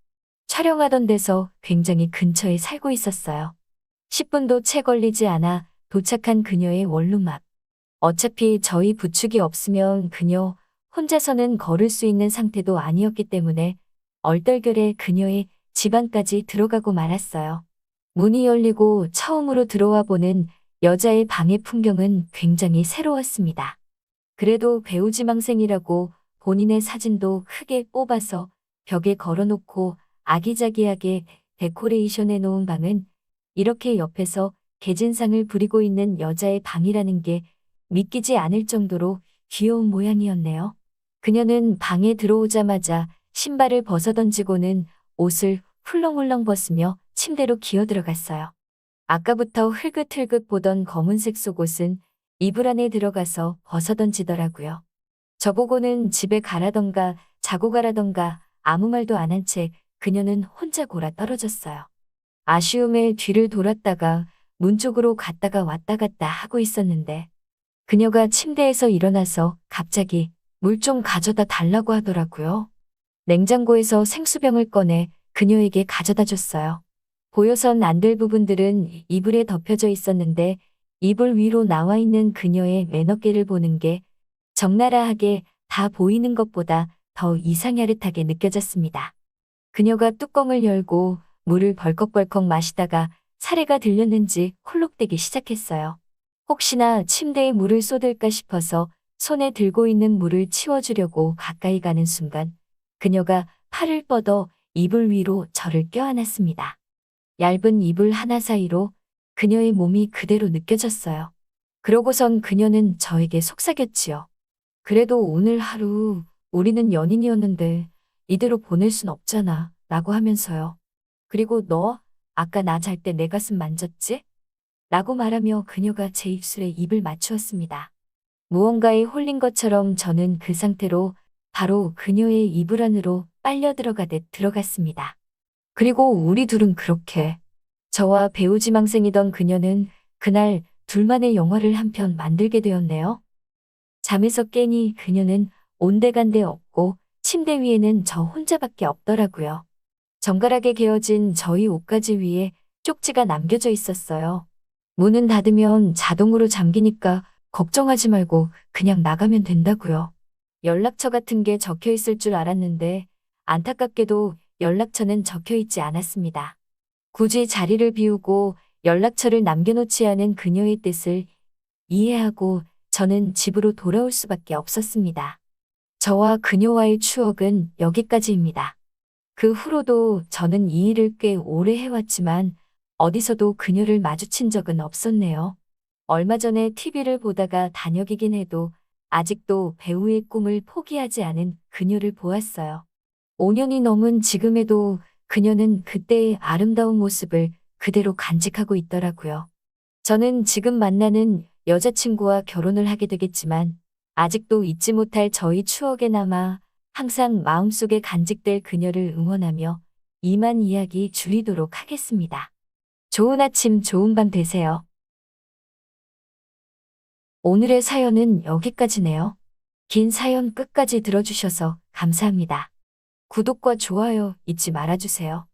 촬영하던 데서 굉장히 근처에 살고 있었어요. 10분도 채 걸리지 않아 도착한 그녀의 원룸 앞. 어차피 저희 부축이 없으면 그녀 혼자서는 걸을 수 있는 상태도 아니었기 때문에 얼떨결에 그녀의 집 안까지 들어가고 말았어요. 문이 열리고 처음으로 들어와 보는 여자의 방의 풍경은 굉장히 새로웠습니다. 그래도 배우지망생이라고 본인의 사진도 크게 뽑아서 벽에 걸어놓고 아기자기하게 데코레이션 해놓은 방은 이렇게 옆에서 개진상을 부리고 있는 여자의 방이라는 게 믿기지 않을 정도로 귀여운 모양이었네요. 그녀는 방에 들어오자마자 신발을 벗어던지고는 옷을 훌렁훌렁 벗으며 침대로 기어들어갔어요. 아까부터 흘긋흘긋 보던 검은색 속옷은 이불 안에 들어가서 벗어던지더라고요. 저보고는 집에 가라던가 자고 가라던가 아무 말도 안 한 채 그녀는 혼자 골아 떨어졌어요. 아쉬움에 뒤를 돌았다가 문 쪽으로 갔다가 왔다 갔다 하고 있었는데 그녀가 침대에서 일어나서 갑자기 물 좀 가져다 달라고 하더라고요. 냉장고에서 생수병을 꺼내 그녀에게 가져다 줬어요. 보여선 안 될 부분들은 이불에 덮여져 있었는데 이불 위로 나와 있는 그녀의 매너깨를 보는 게 적나라하게 다 보이는 것보다 더 이상야릇하게 느껴졌습니다. 그녀가 뚜껑을 열고 물을 벌컥벌컥 마시다가 사례가 들렸는지 홀록대기 시작했어요. 혹시나 침대에 물을 쏟을까 싶어서 손에 들고 있는 물을 치워주려고 가까이 가는 순간 그녀가 팔을 뻗어 이불 위로 저를 껴안았습니다. 얇은 이불 하나 사이로 그녀의 몸이 그대로 느껴졌어요. 그러고선 그녀는 저에게 속삭였지요. 그래도 오늘 하루 우리는 연인이었는데 이대로 보낼 순 없잖아 라고 하면서요. 그리고 너 아까 나 잘 때 내 가슴 만졌지? 라고 말하며 그녀가 제 입술에 입을 맞추었습니다. 무언가에 홀린 것처럼 저는 그 상태로 바로 그녀의 이불 안으로 빨려 들어가듯 들어갔습니다. 그리고 우리 둘은 그렇게 저와 배우지망생이던 그녀는 그날 둘만의 영화를 한 편 만들게 되었네요. 잠에서 깨니 그녀는 온데간데 없고 침대 위에는 저 혼자밖에 없더라고요. 정갈하게 개어진 저희 옷가지 위에 쪽지가 남겨져 있었어요. 문은 닫으면 자동으로 잠기니까 걱정하지 말고 그냥 나가면 된다고요. 연락처 같은 게 적혀 있을 줄 알았는데 안타깝게도 연락처는 적혀 있지 않았습니다. 굳이 자리를 비우고 연락처를 남겨놓지 않은 그녀의 뜻을 이해하고 저는 집으로 돌아올 수밖에 없었습니다. 저와 그녀와의 추억은 여기까지입니다. 그 후로도 저는 이 일을 꽤 오래 해왔지만 어디서도 그녀를 마주친 적은 없었네요. 얼마 전에 TV를 보다가 단역이긴 해도 아직도 배우의 꿈을 포기하지 않은 그녀를 보았어요. 5년이 넘은 지금에도 그녀는 그때의 아름다운 모습을 그대로 간직하고 있더라고요. 저는 지금 만나는 여자친구와 결혼을 하게 되겠지만 아직도 잊지 못할 저희 추억에 남아 항상 마음속에 간직될 그녀를 응원하며 이만 이야기 줄이도록 하겠습니다. 좋은 아침, 좋은 밤 되세요. 오늘의 사연은 여기까지네요. 긴 사연 끝까지 들어주셔서 감사합니다. 구독과 좋아요 잊지 말아주세요.